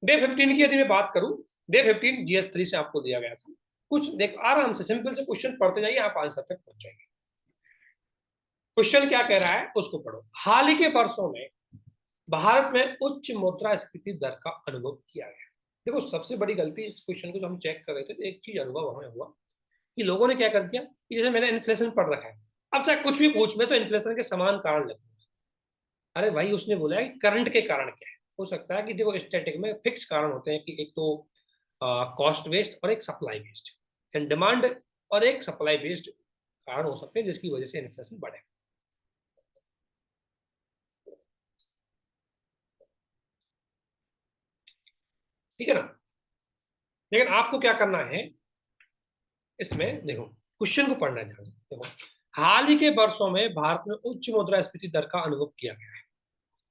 डे 15 की यदि मैं बात करूं, डे 15 GS3 से आपको दिया गया था, कुछ देख आराम से सिंपल से क्वेश्चन पढ़ते जाइए, आप आंसर तक पहुंच जाएंगे। क्वेश्चन क्या कह रहा है उसको पढ़ो। हाल ही के वर्षों में भारत में उच्च मुद्रास्फीति दर का अनुभव किया गया। देखो सबसे बड़ी गलती इस क्वेश्चन को जो हम चेक कर रहे थे, तो एक चीज अनुभव हमें हुआ कि लोगों ने क्या कर दिया कि जैसे मैंने इन्फ्लेशन पढ़ रखा है, अब चाहे कुछ भी पूछ में तो इन्फ्लेशन के समान कारण लिखूंगा। अरे भाई उसने बोला है कि करंट के कारण क्या है, हो सकता है कि देखो स्टैटिक में फिक्स कारण होते हैं कि एक तो कॉस्ट बेस्ड और एक सप्लाई बेस्ड, एंड डिमांड, और एक सप्लाई बेस्ड कारण हो सकते हैं जिसकी वजह से इन्फ्लेशन बढ़े, ठीक है ना। लेकिन आपको क्या करना है इसमें, देखो क्वेश्चन को पढ़ना है ध्यान से। देखो हाल ही के वर्षों में भारत में उच्च मुद्रास्फीति दर का अनुभव किया गया है,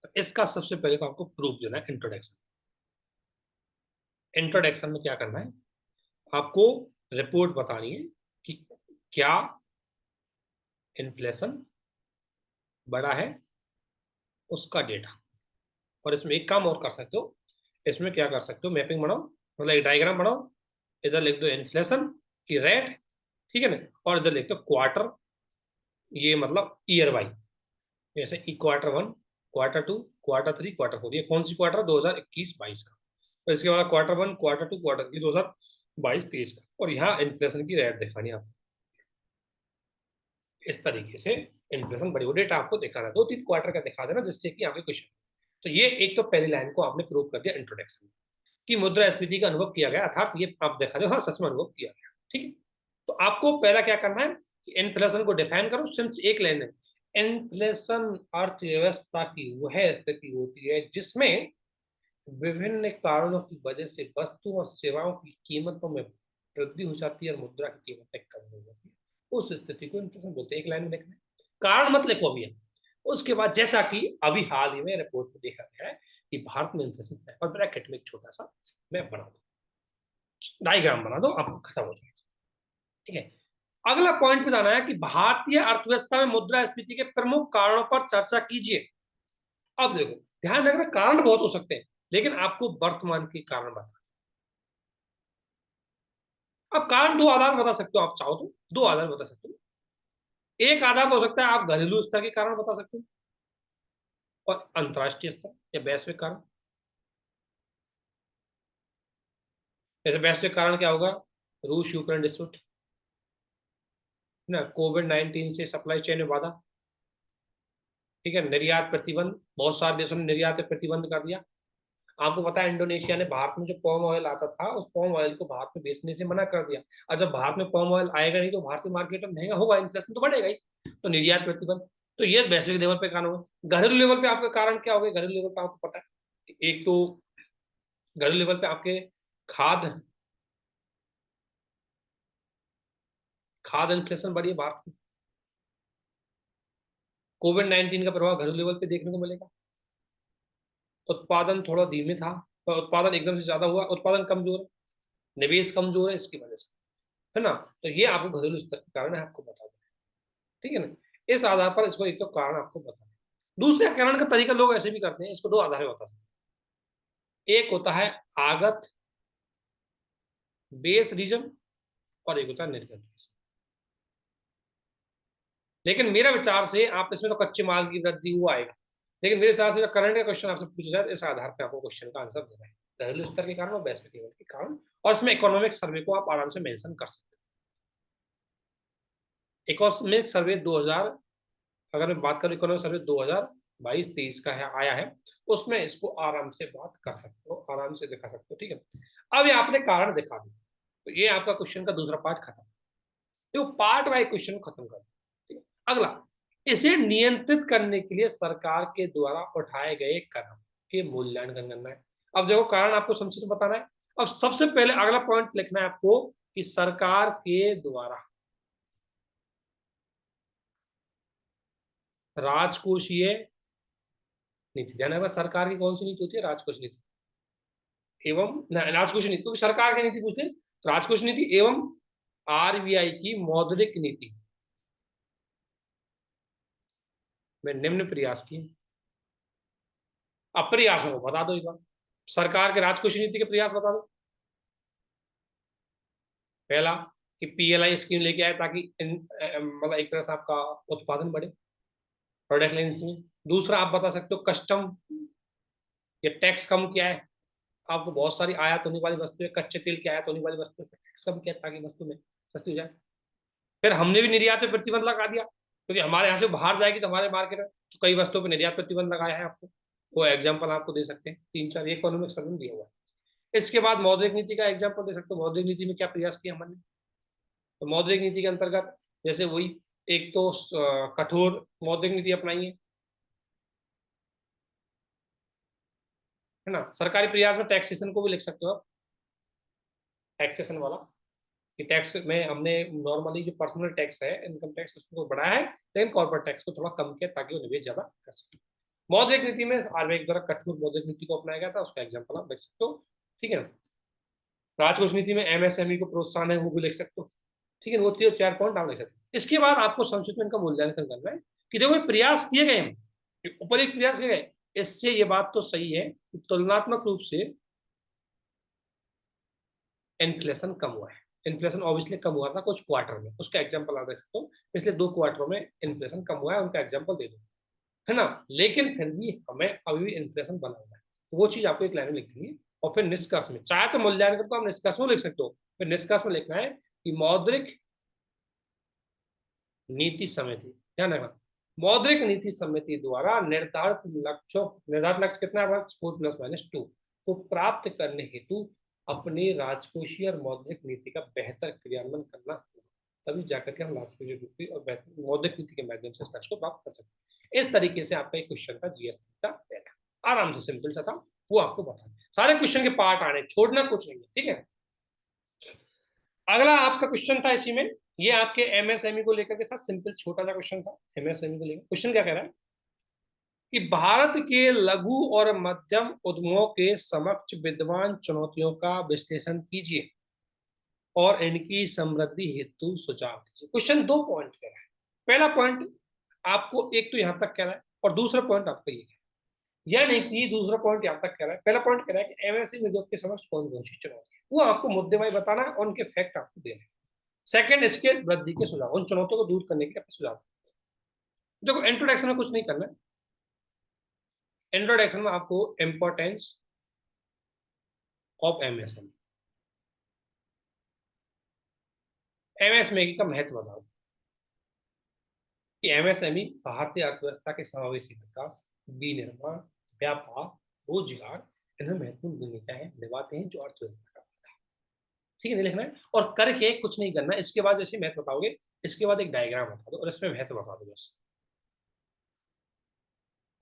तो इसका सबसे पहले तो आपको प्रूफ देना है। इंट्रोडक्शन, इंट्रोडक्शन में क्या करना है, आपको रिपोर्ट बतानी है कि क्या इन्फ्लेशन बड़ा है, उसका डेटा। और इसमें एक काम और कर सकते हो, इसमें क्या कर सकते हो, मैपिंग बनाओ, मतलब एक डायग्राम बनाओ, इधर लिख दो इन्फ्लेशन की रेट, ठीक है ना, और इधर लिख दो क्वार्टर, ये मतलब ईयर वाइज, जैसे क्वार्टर 1, क्वार्टर 2, क्वार्टर 3, क्वार्टर 4, ये कौन सी क्वार्टर, 2021-22 का। और इसके बाद क्वार्टर 1, क्वार्टर 2, क्वार्टर 3, 2022-23 का, और यहाँ इन्फ्लेशन की रेट दिखानी है आपको। इस तरीके से इन्फ्लेशन बड़ी वो डेटा आपको दिखाना, 2-3 क्वार्टर का दिखा देना, जिससे कि आपके क्वेश्चन। तो ये एक तो पहली लाइन को आपने प्रूव कर दिया इंट्रोडक्शन कि मुद्रास्फीति का अनुभव किया गया, अर्थात ये आप देखा दो, हाँ सच में अनुभव किया गया, ठीक है। तो आपको पहला क्या करना है कि इन्फ्लेशन को डिफाइन करो, सिर्फ एक लाइन है, इन्फ्लेशन अर्थव्यवस्था की वह स्थिति होती है जिसमें विभिन्न कारणों की वजह से वस्तु और सेवाओं की कीमतों में वृद्धि हो जाती है और मुद्रा की कीमतें कम हो जाती है। उस स्थिति को इन्फ्लेशन बोलते हैं। एक लाइन में लिखना है, कारण मत लिखो अभी। उसके बाद जैसा कि अभी हाल ही में रिपोर्ट में देखा गया है कि भारत में इन्फ्लेशन है, और ब्रैकेट में एक छोटा सा मैं बना दो, डायग्राम बना दो, आपको खत्म हो जाएगा। ठीक है, अगला पॉइंट पे जाना है कि भारतीय अर्थव्यवस्था में मुद्रास्फीति के प्रमुख कारणों पर चर्चा कीजिए। अब देखो, ध्यान रखना, कारण बहुत हो सकते हैं, लेकिन आपको वर्तमान के कारण बता। अब कारण दो आधार बता सकते हो, आप चाहो तो दो आधार बता सकते हो। एक आधार तो हो सकता है आप घरेलू स्तर के कारण बता सकते हो, और अंतरराष्ट्रीय स्तर या वैश्विक कारण। जैसे वैश्विक कारण क्या होगा? रूस यूक्रेन डिस्प्यूट ना, कोविड-19 से सप्लाई चेन में बाधा। ठीक है, निर्यात प्रतिबंध, बहुत सारे देशों ने निर्यात पे प्रतिबंध कर दिया। आपको पता है इंडोनेशिया ने भारत में जो पॉम ऑयल आता था, उस पॉम ऑयल को भारत में बेचने से मना कर दिया। और जब भारत में पॉम ऑयल आएगा नहीं तो भारतीय मार्केट में महंगा होगा, इन्फ्लेशन तो बढ़ेगा ही। तो निर्यात प्रतिबंध। तो ये वैश्विक लेवल पे कारण होगा। घरेलू लेवल पे आपका कारण क्या होगा? घरेलू लेवल पे आपको पता है, एक तो घरेलू लेवल पे आपके खाद खाद इन्फ्लेशन बढ़ी है भारत में। कोविड-19 का प्रभाव घरेलू लेवल पे देखने को मिलेगा। उत्पादन थोड़ा धीमे था, पर उत्पादन एकदम से ज्यादा हुआ, उत्पादन कमजोर है, निवेश कमजोर है इसकी वजह से, है ना। तो ये आपको घरेलू स्तर के कारण है, आपको बता दें। ठीक है ना, इस आधार पर इसको एक तो कारण आपको बता दें। दूसरे कारण का तरीका लोग ऐसे भी करते हैं, इसको दो आधार में बता सकते हैं। एक होता है आगत बेस रीजन, और एक होता है निर्गत रीजन। लेकिन मेरा विचार से आप इसमें तो कच्चे माल की वृद्धि हुआ आएगा, लेकिन मेरे हिसाब से जो करंट का क्वेश्चन आपसे पूछा जाए, इस आधार पर आपको क्वेश्चन का आंसर देना है, घरेलू स्तर के कारण और वैश्विक लेवल के कारण। और इसमें इकोनॉमिक सर्वे को आप आराम से मेंशन कर सकते हैं। इकोनॉमिक सर्वे 2000, अगर मैं बात करूं इकोनॉमिक सर्वे 2022-23 का है, आया है, उसमें इसको आराम से बात कर सकते हो, आराम से दिखा सकते हो। ठीक है, अब ये आपने कारण दिखा दिया, तो ये आपका क्वेश्चन का दूसरा पार्ट खत्म। तो पार्ट वाइज क्वेश्चन खत्म कर। ठीक है, अगला, इसे नियंत्रित करने के लिए सरकार के द्वारा उठाए गए कदम के मूल्यांकन करना है। अब देखो, कारण आपको संक्षिप्त में बताना है। अब सबसे पहले अगला पॉइंट लिखना है आपको कि सरकार के द्वारा राजकोषीय नीति, ध्यान रखना सरकार की कौन सी नीति होती है? राजकोष नीति एवं राजकोष नीति, तो सरकार की नीति पूछते हैं, तो राजकोष नीति एवं आरबीआई की मौद्रिक नीति में निम्न प्रयास की। अब प्रयासों को बता दो एक बार, सरकार के राजकोषीय नीति के प्रयास बता दो। पहला, कि पीएलआई स्कीम लेके आए ताकि मतलब एक तरह से आपका उत्पादन बढ़े, प्रोडक्ट लाइन में। दूसरा, आप बता सकते हो कस्टम या टैक्स कम किया है। आपको बहुत सारी आयात होने वाली वस्तु है, कच्चे तेल की आयात होने वाली वस्तु है, टैक्स कम किया ताकि वस्तु में सस्ती हो जाए। फिर हमने भी निर्यात पे प्रतिबंध लगा दिया, क्योंकि हमारे यहाँ से बाहर जाएगी तो हमारे मार्केट में, तो कई वस्तुओं पर निर्यात प्रतिबंध लगाया है आपको। वो एग्जाम्पल आपको दे सकते हैं, तीन चार इकोनॉमिक सर्वे दिया हुआ है। इसके बाद मौद्रिक नीति का एग्जाम्पल दे सकते हो, मौद्रिक नीति में क्या प्रयास किया हमने। तो मौद्रिक नीति के अंतर्गत जैसे वही, एक तो कठोर मौद्रिक नीति अपनाई है ना। सरकारी प्रयास में टैक्सेशन को भी लिख सकते हो आप, टैक्सेशन वाला, कि टैक्स में हमने नॉर्मली जो पर्सनल टैक्स है, इनकम टैक्स, उसको बढ़ाया है, लेकिन कॉर्पोरेट टैक्स को थोड़ा कम किया ताकि वो निवेश ज्यादा कर सके। मौद्रिक नीति में आरबीआई द्वारा कठोर मौद्रिक नीति को अपनाया गया था, उसका एग्जाम्पल आप लिख सकते हो। ठीक है ना, राजकोष नीति में एमएसएमई को प्रोत्साहन है, वो भी लिख सकते हो। ठीक है, वो चार पॉइंट आप लिख सकते हो। इसके बाद आपको संशोधन का मूल्यांकन करना है कि देखो ये प्रयास किए गए हैं, ऊपर एक प्रयास किए गए, इससे ये बात तो सही है कि तुलनात्मक रूप से इन्फ्लेशन कम हुआ है। इन्फ्लेशन ऑब्वियसली कम हुआ था कुछ क्वार्टर में, उसका एग्जांपल आ सकते हो, पिछले 2 क्वार्टरों में इन्फ्लेशन कम हुआ है, उनका एग्जांपल दे दो, है ना। लेकिन फिर भी हमें अभी भी इन्फ्लेशन बना हुआ है, तो वो चीज आपको एक लाइन में लिखनी है। और फिर निष्कर्ष में, चाहे तो मूल्यांकन को आप निष्कर्ष में लिख सकते हो, फिर निष्कर्ष में लिखना है कि मौद्रिक नीति समिति, ध्यान रखना, मौद्रिक नीति समिति द्वारा निर्धारित लक्ष्य कितना है? 4+-2 को प्राप्त करने हेतु अपनी राजकोषीय और मौद्रिक नीति का बेहतर क्रियान्वयन करना होगा। तभी जाकर के हम लास्ट नीति और मौद्रिक नीति के माध्यम से लक्ष्य को प्राप्त कर सकते हैं। इस तरीके से आपका एक क्वेश्चन था जीएसटी का डेटा, आराम से सिंपल सा था, वो आपको बता सारे क्वेश्चन के पार्ट आ रहे, छोड़ना कुछ नहीं है, ठीक है। अगला आपका क्वेश्चन था इसी में, ये आपके एमएसएमई को लेकर के था, सिंपल छोटा सा क्वेश्चन था एमएसएमई को लेकर। क्वेश्चन क्या कह रहा है कि भारत के लघु और मध्यम उद्यमों के समक्ष विद्यमान चुनौतियों का विश्लेषण कीजिए और इनकी समृद्धि हेतु सुझाव दीजिए। क्वेश्चन 2 पॉइंट कह रहा है। पहला पॉइंट आपको एक तो यहां तक कह रहा है और दूसरा पॉइंट आपका ये है, या नहीं कि दूसरा पॉइंट यहां तक कह रहा है। पहला पॉइंट कह रहा है कि एमएसएमई उद्योग के समक्ष कौन कौन सी चुनौती है, वो आपको मुद्देवाई बताना है और उनके फैक्ट आपको देने। सेकंड, इसके वृद्धि के सुझाव, उन चुनौतियों को दूर करने के सुझाव। देखो इंट्रोडक्शन में कुछ नहीं करना है, इंट्रोडक्शन में आपको इंपॉर्टेंस ऑफ एमएसएमई, एमएसएमई का महत्व बताओ कि एमएसएमई भारतीय अर्थव्यवस्था के समावेशी विकास, विनिर्माण, व्यापार, रोजगार, इनमें महत्वपूर्ण भूमिका है निभाते हैं जो अर्थव्यवस्था का, ठीक है, नहीं लिखना है और करके कुछ नहीं करना। इसके बाद जैसे महत्व बताओगे, इसके बाद एक डायग्राम बता दो और इसमें महत्व बता दो बस।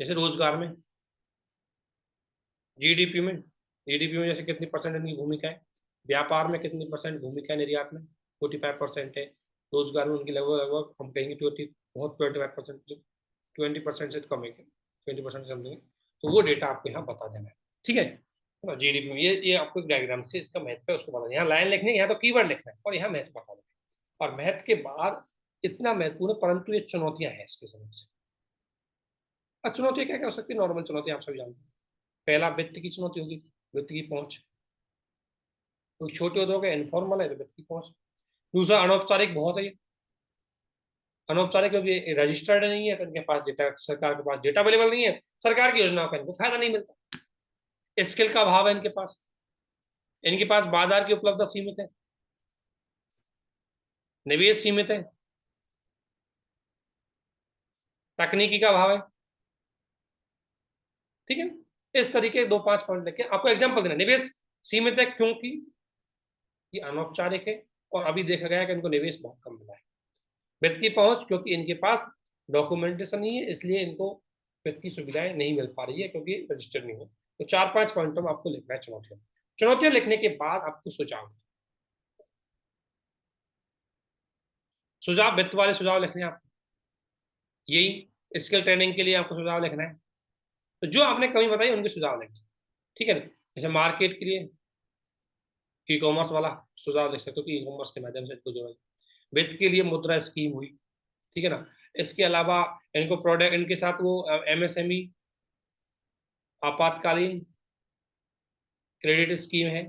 जैसे रोजगार में, जीडीपी में, जीडीपी में जैसे कितनी परसेंट इनकी भूमिका है, व्यापार में कितनी परसेंट भूमिका है, निर्यात में 45% है, रोजगार में उनकी लगभग लगभग हम कहेंगे 20, बहुत 25%, 20% से कम है, 20% समथिंग, तो वो डेटा आपको यहाँ बता देना है, ठीक है ना। जीडीपी में ये आपको एक डायग्राम से इसका महत्व है उसको बता देना, यहाँ लाइन लिखनी है, यहाँ तो कीवर्ड लिखना है और यहाँ महत्व बता देना है। और महत्व के बाद इतना महत्वपूर्ण है, परंतु ये चुनौतियां हैं इसके समझ से। अब चुनौतियां क्या क्या हो सकती है, नॉर्मल चुनौती आप सभी जानते हैं। पहला वित्त की चुनौती होगी, वित्त की पहुंच, कोई छोटे उद्योग है, इनफॉर्मल है तो वित्त की पहुंच। दूसरा अनौपचारिक बहुत है, अनौपचारिक क्योंकि रजिस्टर्ड नहीं है तो इनके पास डेटा, सरकार के पास डेटा अवेलेबल नहीं है, सरकार की योजनाओं का इनको फायदा नहीं मिलता, स्किल का अभाव है इनके पास, इनके पास बाजार की उपलब्धता सीमित है, निवेश सीमित है, तकनीकी का अभाव है, ठीक है। इस तरीके 2-5 पॉइंट लेके आपको एग्जाम्पल देना। निवेश सीमित है क्योंकि ये अनौपचारिक है और अभी देखा गया कि इनको निवेश बहुत कम मिला है। वित्त की पहुंच क्योंकि इनके पास डॉक्यूमेंटेशन नहीं है, इसलिए इनको वित्त की सुविधाएं नहीं मिल पा रही है क्योंकि रजिस्टर्ड नहीं है। तो 4-5 पॉइंटों में आपको लिखना है चुनौतियां। चुनौतियां लिखने के बाद आपको सुझाव, सुझाव वित्त वाले सुझाव लिखने हैं आपको, यही स्किल ट्रेनिंग के लिए आपको सुझाव लिखना है। तो जो आपने कमी बताई उनके सुझाव लिखना, ठीक है ना। जैसे मार्केट के लिए ई कॉमर्स वाला सुझाव लिख सकते हो कि ई कॉमर्स के माध्यम से इनको जोड़ा। वित्त के लिए मुद्रा स्कीम हुई, ठीक है ना। इसके अलावा इनको प्रोडक्ट, इनके साथ वो एमएसएमई आपातकालीन क्रेडिट स्कीम है,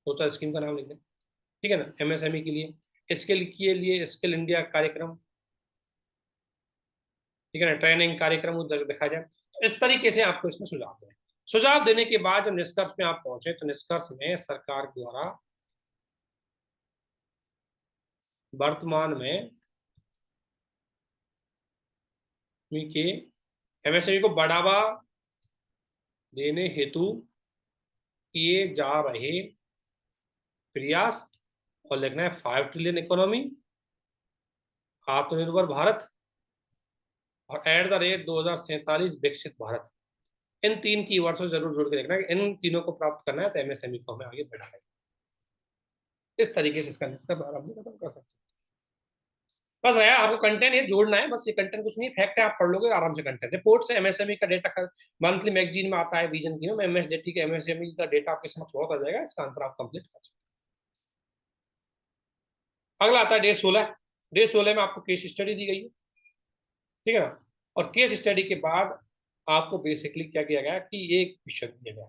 सोचा स्कीम का नाम लिख दें, ठीक है ना, एमएसएमई के लिए। स्किल के लिए स्किल इंडिया कार्यक्रम, ठीक है ना, ट्रेनिंग कार्यक्रम उधर देखा जाए। तो इस तरीके से आपको इसमें सुझाव दें। सुझाव देने के बाद जब निष्कर्ष में आप पहुंचे तो निष्कर्ष में सरकार द्वारा वर्तमान में के एमएसएमई को बढ़ावा देने हेतु किए जा रहे प्रयास, और लिखना है 5 ट्रिलियन इकोनॉमी, आत्मनिर्भर भारत और एट द रेट 2047 विकसित भारत। इन 3 की वर्ड से जरूर जोड़ के देखना है, इन तीनों को प्राप्त करना है तो एमएसएमई को हमें आगे बढ़ाना है। इस तरीके से इसका निष्कर्ष आराम से खत्म कर सकते हैं। बस रहा आपको कंटेंट ये जोड़ना है, बस ये कंटेंट कुछ नहीं, फैक्ट है, आप पढ़ लोगे आराम से। कंटेंट रिपोर्ट से एमएसएमई का डेटा मंथली मैगजीन में आता है, विजन की में एमएसडीटी के एमएसएमई का डेटा आपके समक्ष बहुत आ जाएगा, इसका आंसर आप कंप्लीट कर सकते हैं। अगला आता है डे 16। डे 16 में आपको केस स्टडी दी गई है, ठीक है ना। और केस स्टडी के बाद आपको बेसिकली क्या किया गया कि एक क्वेश्चन दिया गया,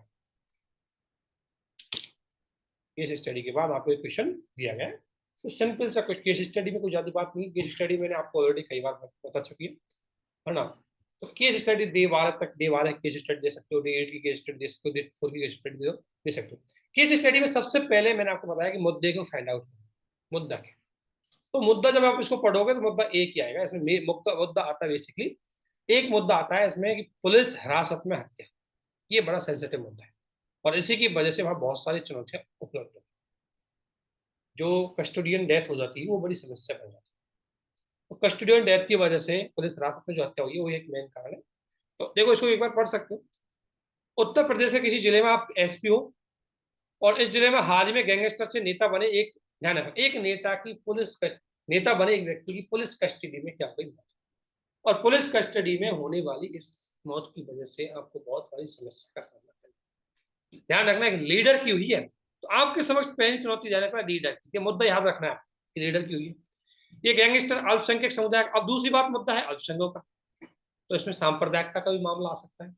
केस स्टडी के बाद आपको एक क्वेश्चन दिया गया है। तो सिंपल सा कुछ केस स्टडी में कोई ज्यादा बात नहीं, केस स्टडी मैंने आपको ऑलरेडी कई बार बता चुकी है ना। तो केस स्टडी डे 12 तक, डे 12 केस स्टडी दे सकते हो, डे 8 की केस स्टडी दे सकते हो, डे 4 की केस स्टडी दे सकते हो। केस स्टडी में सबसे पहले मैंने आपको बताया कि मुद्दे को फाइंड आउट, मुद्दा क्या। तो मुद्दा जब आप इसको पढ़ोगे तो मुद्दा एक ही आएगा इसमें। मुद्दा आता है बेसिकली, एक मुद्दा आता है इसमें कि पुलिस हिरासत में हत्या, ये बड़ा सेंसिटिव मुद्दा है और इसी की वजह से वहां बहुत सारी चुनौतियां उपलब्ध है। जो कस्टोडियन डेथ हो जाती है वो बड़ी समस्या बन जाती है। तो कस्टोडियन डेथ की वजह से पुलिस हिरासत में जो हत्या हुई है वो एक मेन कारण है। तो देखो इसको एक बार पढ़ सकते हो। उत्तर प्रदेश के किसी जिले में आप एसपी हो और इस जिले में हाल ही में गैंगस्टर से नेता बने एक, ध्यान रखो, एक नेता की नेता बने एक व्यक्ति की पुलिस कस्टडी में क्या हुई मौत। और पुलिस कस्टडी में होने वाली इस मौत की वजह से आपको बहुत बड़ी समस्या का सामना करना है। ध्यान रखना है लीडर की हुई है, तो आपके समक्ष पहली चुनौती ध्यान रखना लीडर की, ये मुद्दा याद रखना है कि लीडर की हुई है। ये गैंगस्टर अल्पसंख्यक समुदाय। अब दूसरी बात मुद्दा है अल्पसंख्यकों का, तो इसमें सांप्रदायिकता का भी मामला आ सकता है।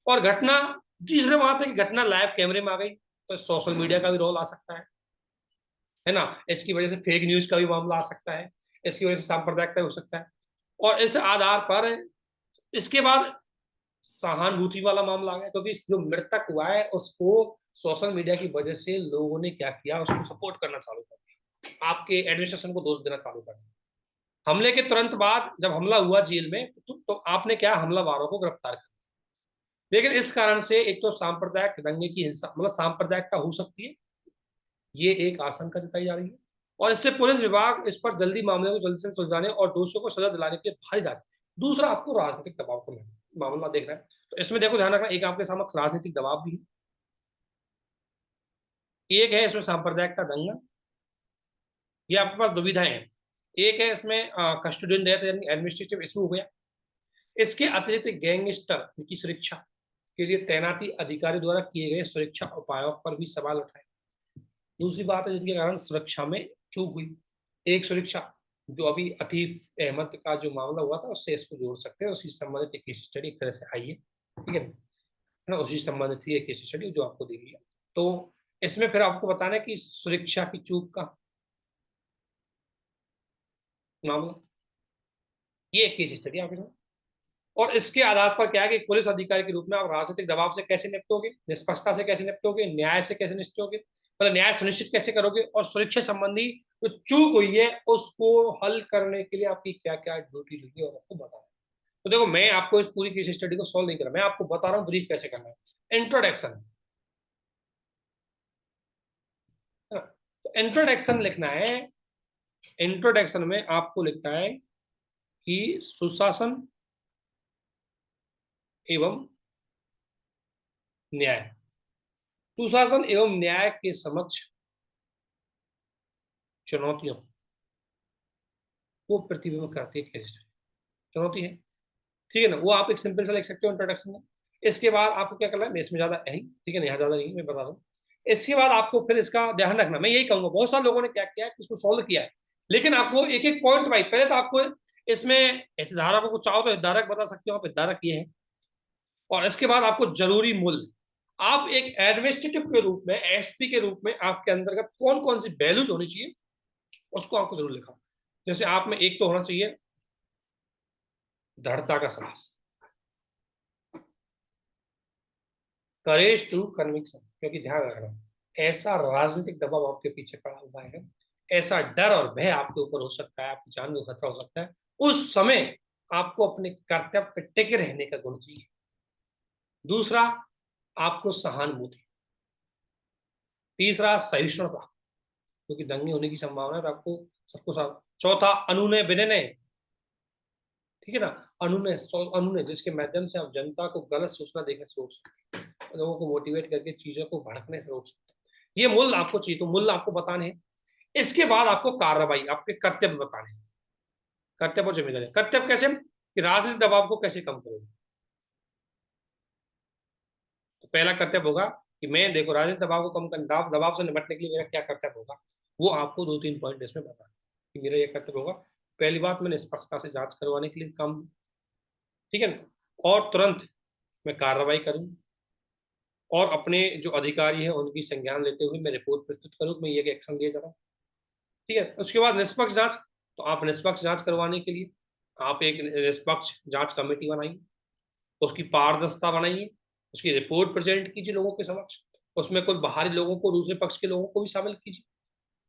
और घटना, तीसरे बात है कि घटना लाइव कैमरे में आ गई तो सोशल मीडिया का भी रोल आ सकता है ना। इसकी वजह से फेक न्यूज का भी मामला आ सकता है, इसकी वजह से सांप्रदायिकता हो सकता है। और इस आधार पर इसके बाद सहानुभूति वाला मामला आ गया, क्योंकि जो मृतक हुआ है उसको सोशल मीडिया की वजह से लोगों ने क्या किया, उसको सपोर्ट करना चालू कर दिया, आपके एडमिनिस्ट्रेशन को दोष देना चालू कर दिया। हमले के तुरंत बाद जब हमला हुआ जेल में तो आपने क्या, हमलावारों को गिरफ्तार कर। लेकिन इस कारण से एक तो सांप्रदायिक दंगे की हिंसा, मतलब सांप्रदायिकता हो सकती है, ये एक आशंका जताई जा रही है। और इससे पुलिस विभाग इस पर जल्दी मामले को जल्दी से सुलझाने और दोषियों को सजा दिलाने के लिए भारी जांच। दूसरा, आपको राजनीतिक दबाव का मामला देखना है, तो इसमें देखो ध्यान रखना, एक आपके समक्ष राजनीतिक दबाव भी है। एक है इसमें सांप्रदायिकता दंगा, ये आपके पास दुविधाएं हैं। एक है इसमें कस्टोडियन डेथ यानी एडमिनिस्ट्रेटिव इशू हो गया। इसके अतिरिक्त गैंगस्टर की सुरक्षा के लिए तैनाती अधिकारी द्वारा किए गए सुरक्षा उपायों पर भी सवाल उठाए। दूसरी बात है जिनके कारण सुरक्षा में चूक हुई। एक सुरक्षा जो अभी अतीफ अहमद का जो मामला हुआ था उससे इसको जोड़ सकते हैं, उसी से संबंधित एक केस स्टडी एक तरह से आई है, ठीक है ना, उसी से संबंधित ही एक केस स्टडी जो आपको दी गई है। तो इसमें फिर आपको बताना है कि सुरक्षा की चूक का मामला, ये एक केस स्टडी आपके साथ। और इसके आधार पर क्या है कि पुलिस अधिकारी के रूप में आप राजनीतिक दबाव से कैसे निपटोगे, निष्पक्षता से कैसे निपटोगे, न्याय से कैसे निपटोगे, मतलब न्याय सुनिश्चित कैसे करोगे, और सुरक्षा संबंधी जो चूक हुई है उसको हल करने के लिए आपकी क्या क्या ड्यूटी होगी और आपको बताना है। तो देखो मैं आपको इस पूरी केस स्टडी को सॉल्व नहीं कर रहा, मैं आपको बता रहा हूँ ब्रीफ कैसे करना है। इंट्रोडक्शन, तो इंट्रोडक्शन लिखना है। इंट्रोडक्शन में आपको लिखना है कि सुशासन एवं न्याय, सुशासन एवं न्याय के समक्ष चुनौतियों वो प्रतिबिंब करती है केस स्टडी, चुनौती है, ठीक है ना। वो आप एक सिंपल सा लिख सकते हो इंट्रोडक्शन में। इसके बाद आपको क्या करना है, मैं इसमें ज्यादा है, ठीक है ना, यहाँ ज्यादा नहीं मैं बता दूँ। इसके बाद आपको फिर इसका ध्यान रखना, मैं यही कहूंगा बहुत सारे लोगों ने क्या किया है, इसको सॉल्व किया है, लेकिन आपको एक एक पॉइंट वाइज, पहले तो आपको इसमें हितधारकों को चाहो तो हितधारक बता सकते हो आप, हितधारक ये है। और इसके बाद आपको जरूरी मूल्य, आप एक एडमिनिस्ट्रेटिव के रूप में, एसपी के रूप में आपके अंतर्गत कौन कौन सी वैल्यूज होनी चाहिए उसको आपको जरूर लिखा। जैसे आप में एक तो होना चाहिए दृढ़ता का साहस, करेज टू कन्विक्शन, क्योंकि ध्यान रखना ऐसा राजनीतिक दबाव आपके पीछे पड़ा हुआ है, ऐसा डर और भय आपके ऊपर हो सकता है, आपकी जान को खतरा हो सकता है, उस समय आपको अपने कर्तव्य पर टिके रहने का गुण चाहिए। दूसरा, आपको सहानुभूति। तीसरा, सहिष्णुता, क्योंकि दंगे होने की संभावना है तो आपको सबको साथ। चौथा, अनुनय विनय, ठीक है ना, अनुनय अनुनय जिसके माध्यम से आप जनता को गलत सूचना देने से रोक सकते हैं, लोगों को मोटिवेट करके चीजों को भड़कने से रोक सकते हैं। ये मूल्य आपको चाहिए, तो मूल्य आपको बताने हैं। इसके बाद आपको कार्रवाई, आपके कर्तव्य बताने हैं, कर्तव्य और जिम्मेदारी। कर्तव्य कैसे, कि राजनीतिक दबाव को कैसे कम करोगे। तो पहला कर्तव्य होगा कि मैं देखो राजनीतिक दबाव को कम कर, दबाव से निपटने के लिए मेरा क्या कर्तव्य होगा, वो आपको 2-3 पॉइंट इसमें बताना कि मेरा ये कर्तव्य होगा। पहली बात, मैं निष्पक्षता से जांच करवाने के लिए काम, ठीक है ना, और तुरंत मैं कार्रवाई करूं, और अपने जो अधिकारी है उनकी संज्ञान लेते हुए मैं रिपोर्ट प्रस्तुत करूं मैं ये एक्शन लिए जा रहा हूँ, ठीक है। उसके बाद निष्पक्ष जांच, तो आप निष्पक्ष जांच करवाने के लिए आप एक निष्पक्ष जांच कमेटी बनाइए, उसकी पारदर्शिता बनाइए, उसकी रिपोर्ट प्रेजेंट कीजिए लोगों के समक्ष, उसमें कुछ बाहरी लोगों को, दूसरे पक्ष के लोगों को भी शामिल कीजिए,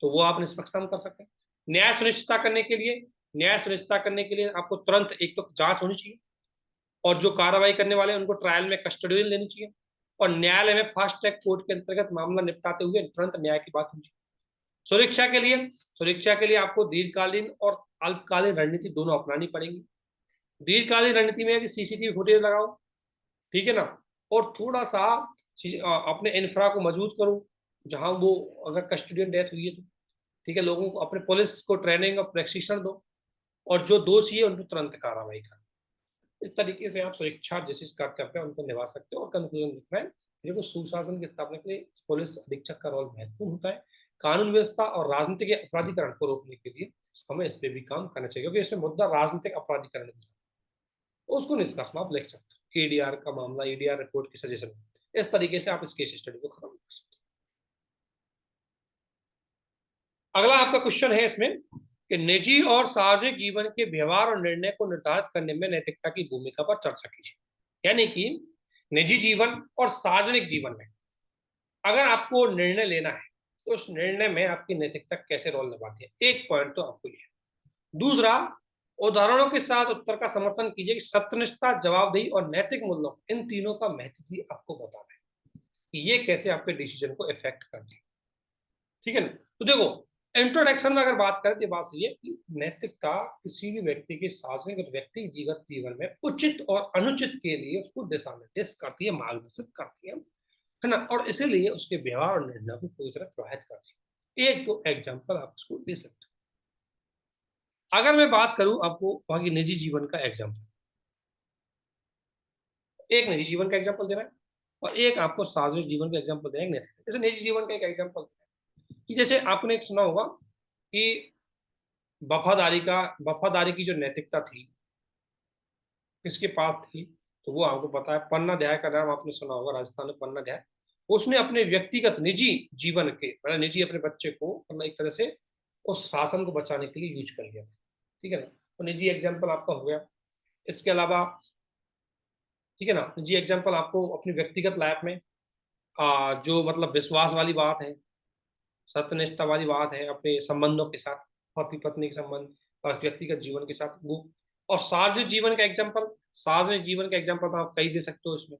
तो वो आप निष्पक्षता में कर सकते हैं। न्याय सुनिश्चित करने के लिए, न्याय सुनिश्चित करने के लिए आपको तुरंत एक तो जांच होनी चाहिए, और जो कार्रवाई करने वाले हैं उनको ट्रायल में कस्टडी लेनी चाहिए, और न्यायालय में फास्ट ट्रैक कोर्ट के अंतर्गत मामला निपटाते हुए तुरंत न्याय की बात होनी चाहिए। सुरक्षा के लिए आपको दीर्घकालीन और अल्पकालीन रणनीति दोनों अपनानी पड़ेगी। दीर्घकालीन रणनीति में है कि सीसीटीवी फुटेज लगाओ, ठीक है ना, और थोड़ा सा अपने इंफ्रा को मजबूत करो, जहां वो अगर कस्टोडियन डेथ हुई है तो, ठीक है, लोगों को अपने पुलिस को ट्रेनिंग और प्रशिक्षण दो, और जो दोषी है उन पर तुरंत कार्रवाई करो। इस तरीके से आप सुरक्षा जैसे कर्तव्य उनको निभा सकते हो। और कंक्लूजन लिख रहा है, देखो सुशासन की स्थापना के लिए पुलिस अधीक्षक का रोल महत्वपूर्ण होता है। कानून व्यवस्था और राजनीतिक अपराधीकरण को रोकने के लिए हमें इस पे भी काम करना चाहिए, क्योंकि इसमें मुद्दा राजनीतिक अपराधीकरण है, उसको निष्कर्ष में आप लिख सकते हो। एडीआर का मामला, एडीआर रिपोर्ट की सजेशन, इस तरीके से आप इस केस स्टडी को खत्म कर सकते हो। अगला आपका क्वेश्चन है इसमें कि निजी और सार्वजनिक जीवन के व्यवहार और निर्णय को निर्धारित करने में नैतिकता की भूमिका पर चर्चा कीजिए। यानी कि निजी जीवन और सार्वजनिक जीवन में अगर आपको निर्णय लेना है तो उस निर्णय में आपकी नैतिकता कैसे रोल निभाती है, एक पॉइंट तो आपको ये। दूसरा, उदाहरणों के साथ उत्तर का समर्थन कीजिए कि सत्यनिष्ठा, जवाबदेही और नैतिक मूल्यों, इन तीनों का महत्व भी आपको बताना है कि ये कैसे आपके डिसीजन को इफेक्ट करती है, ठीक है ना। तो देखो, इंट्रोडक्शन में अगर बात करें तो बात ये है कि नैतिकता किसी भी व्यक्ति के सार्वजनिक और व्यक्तिगत जीवन में उचित और अनुचित के लिए उसको दिशा निर्देश करती है, मार्गदर्शित करती है ना, और इसीलिए उसके व्यवहार और निर्णय को पूरी तरह प्रभावित करती है। एक दो एग्जाम्पल आप इसको दे सकते हो। अगर मैं बात करूं आपको वहां की निजी जीवन का एग्जाम्पल, एक निजी जीवन का एग्जाम्पल दे रहा है और एक आपको सार्वजनिक जीवन का एग्जाम्पल दे रहा है नैतिक। जैसे निजी जीवन का एक एग्जाम्पल कि जैसे आपने एक सुना होगा कि वफादारी की जो नैतिकता थी किसके पास थी, तो वो आपको पता है, पन्ना अध्याय का नाम आपने सुना होगा, राजस्थान में पन्ना अध्याय। उसने अपने व्यक्तिगत निजी जीवन के, मतलब निजी अपने बच्चे को, मतलब एक तरह से उस शासन को बचाने के लिए यूज कर लिया, ठीक है ना। तो निजी एग्जाम्पल आपका हो गया। इसके अलावा, ठीक है ना, निजी एग्जाम्पल आपको अपनी व्यक्तिगत लाइफ में जो मतलब विश्वास वाली बात है, सत्यनिष्ठा वाली बात है अपने संबंधों के साथ, पति पत्नी के संबंध और व्यक्तिगत जीवन के साथ वो। और सार्वजनिक जीवन का एग्जाम्पल तो आप कई दे सकते हो इसमें,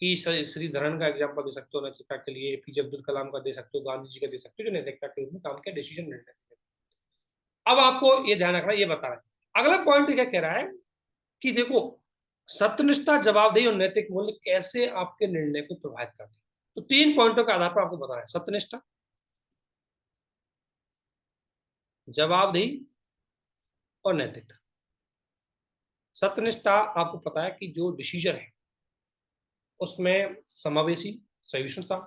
कि श्रीधरन का एग्जाम्पल दे सकते हो नैतिकता के लिए, एपीजे अब्दुल कलाम का दे सकते हो, गांधी जी का दे सकते हो, जो नैतिकता के रूप में काम किया, डिसीजन निर्णय। अब आपको ये ध्यान रखना, ये बता रहा है अगला पॉइंट क्या कह रहा है कि देखो, सत्यनिष्ठा, जवाबदेही और नैतिक मूल्य कैसे आपके निर्णय को प्रभावित करते हैं। तो तीन पॉइंटों के आधार पर आपको बताना है, सत्यनिष्ठा, जवाबदेही और नैतिकता। सत्यनिष्ठा, आपको पता है कि जो डिसीजन है उसमें समावेशी, सहिष्णुता,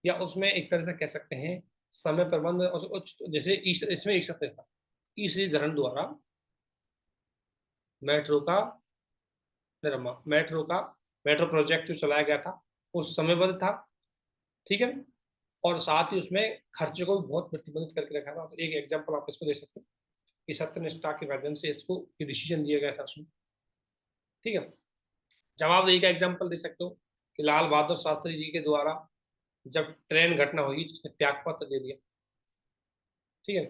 या उसमें एक तरह से कह सकते हैं समय प्रबंध, और जैसे इसमें एक सत्यनिष्ठा, ई श्रीधरन द्वारा मेट्रो का निर्माण, मेट्रो प्रोजेक्ट जो चलाया गया था वो समयबद्ध था, ठीक है, और साथ ही उसमें खर्चे को भी बहुत प्रतिबंधित करके रखा था। तो एक एग्जाम्पल आप इसको दे सकते हो कि सत्यनिष्ठा के माध्यम से इसको डिसीजन दिया गया था उसमें, ठीक है। जवाबदेही का एग्जाम्पल दे सकते हो कि लाल बहादुर शास्त्री जी के द्वारा जब ट्रेन घटना हुई तो उसने त्याग पत्र दे दिया, ठीक है।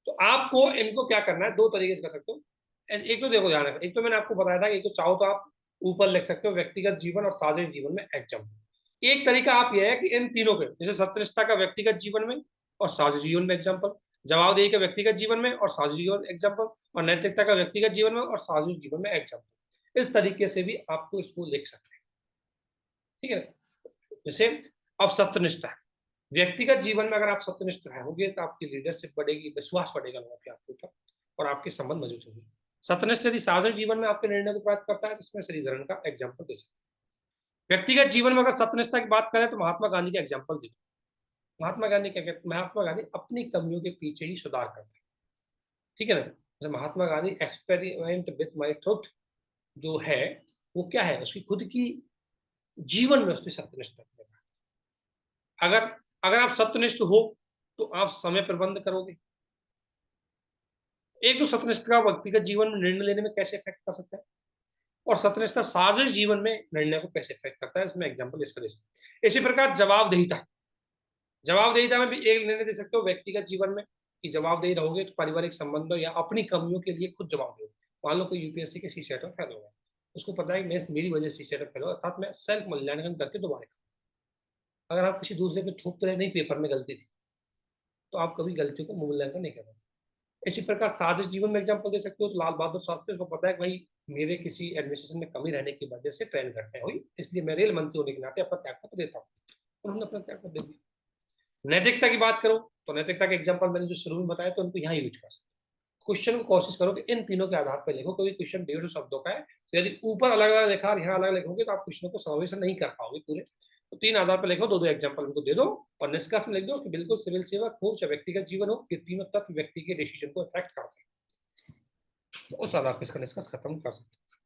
तो आपको इनको क्या करना है, दो तरीके से कर सकते हो। एक तो देखो ध्यान रखना, एक तो मैंने आपको बताया था कि एक तो चाहो तो आप ऊपर लिख सकते हो व्यक्तिगत जीवन और सार्वजनिक जीवन में एग्जाम्पल। एक तरीका आप यह है कि इन तीनों के, जैसे सत्यनिष्ठा का व्यक्तिगत जीवन में और सार्वजनिक जीवन में एग्जाम्पल, जवाबदेही का व्यक्तिगत जीवन में और सार्वजनिक जीवन एग्जाम्पल, और नैतिकता का व्यक्तिगत जीवन में और सार्वजनिक जीवन में एग्जाम्पल। इस तरीके से भी आपको इसको लिख सकते हैं, ठीक है। जैसे अब सत्यनिष्ठा है, व्यक्तिगत जीवन में अगर आप सत्यनिष्ठ रहोगे तो आपकी लीडरशिप बढ़ेगी, विश्वास बढ़ेगा लोगों के आपके ऊपर, और आपके संबंध मजबूत होंगे। सत्यनिष्ठ यदि सार्वजनिक जीवन में आपके निर्णय को प्राप्त करता है तो इसमें श्रीधरन का एग्जाम्पल दे सकते हैं। व्यक्तिगत जीवन में अगर सत्यनिष्ठा की बात करें तो महात्मा गांधी का एग्जाम्पल दे। महात्मा गांधी क्या कहते हैं, महात्मा गांधी अपनी कमियों के पीछे ही सुधार करते हैं, ठीक है ना। जैसे Mahatma Gandhi experiment with my truth जो है, वो क्या है, उसकी खुद की जीवन में उसने सत्यनिष्ठा किया। अगर अगर आप सत्यनिष्ठ हो तो आप समय प्रबंध करोगे। एक तो सत्यनिष्ठा व्यक्तिगत जीवन में निर्णय लेने में कैसे इफेक्ट कर सकता है, और सत्यनिष्ठा सार्वजनिक जीवन में निर्णय को कैसे इफेक्ट करता है, इसमें एग्जाम्पल इसका दे सकते हैं। इसी प्रकार जवाबदेहिता में भी एक निर्णय दे सकते हो व्यक्तिगत जीवन में, कि जवाबदेही रहोगे तो पारिवारिक संबंधों या अपनी कमियों के लिए खुद जवाब दो। मान लो कोई यूपीएससी के सी सेट में फेल हो गया, उसको पता है कि मेरी वजह से सी सेट में फेल हो, अर्थात मैं सेल्फ मूल्यांकन करके दोबारा। अगर आप किसी दूसरे पे थोपते रहे, नहीं पेपर में गलती थी, तो आप कभी गलतियों का मूल्यांकन नहीं करेंगे। इसी प्रकार साजिश जीवन में एग्जाम्पल दे सकते हो, तो लाल बहादुर शास्त्री को पता है कि भाई मेरे किसी एडमिनिस्ट्रेशन में कमी रहने की वजह से ट्रेन घटना हुई, इसलिए मैं रेल मंत्री होने के नाते अपना त्यागपत्र देता हूँ। उन्होंने अपना त्यागपत्र दे दिया। नैतिकता की बात करो तो नैतिकता के एग्जाम्पल मैंने जो शुरू में बताया, तो उनको यहाँ यूज कर सकते। क्वेश्चन को कोशिश करो कि इन तीनों के आधार पर लिखो। कोई क्वेश्चन 150 शब्दों का है, तो यदि ऊपर अलग अलग लिखा और यहाँ अलग अलग लिखोगे तो आप क्वेश्चन को समावेश नहीं कर पाओगे पूरे। तो 3 आधार पर लिखो, 2-2 एग्जाम्पल उनको दे दो, और निष्कर्ष में लिख दो कि बिल्कुल सिविल सेवा हो चाहे व्यक्तिगत जीवन हो, ये तीनों तत्व व्यक्ति के डिसीजन को इफेक्ट करते हैं। तो उस आधार पर इसका निष्कर्ष खत्म कर सकते हैं।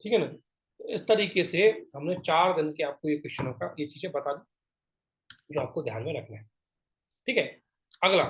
ठीक है ना। तो इस तरीके से हमने 4 दिन के आपको ये क्वेश्चनों का ये चीजें बता दी जो आपको ध्यान में रखना है। ठीक है। अगला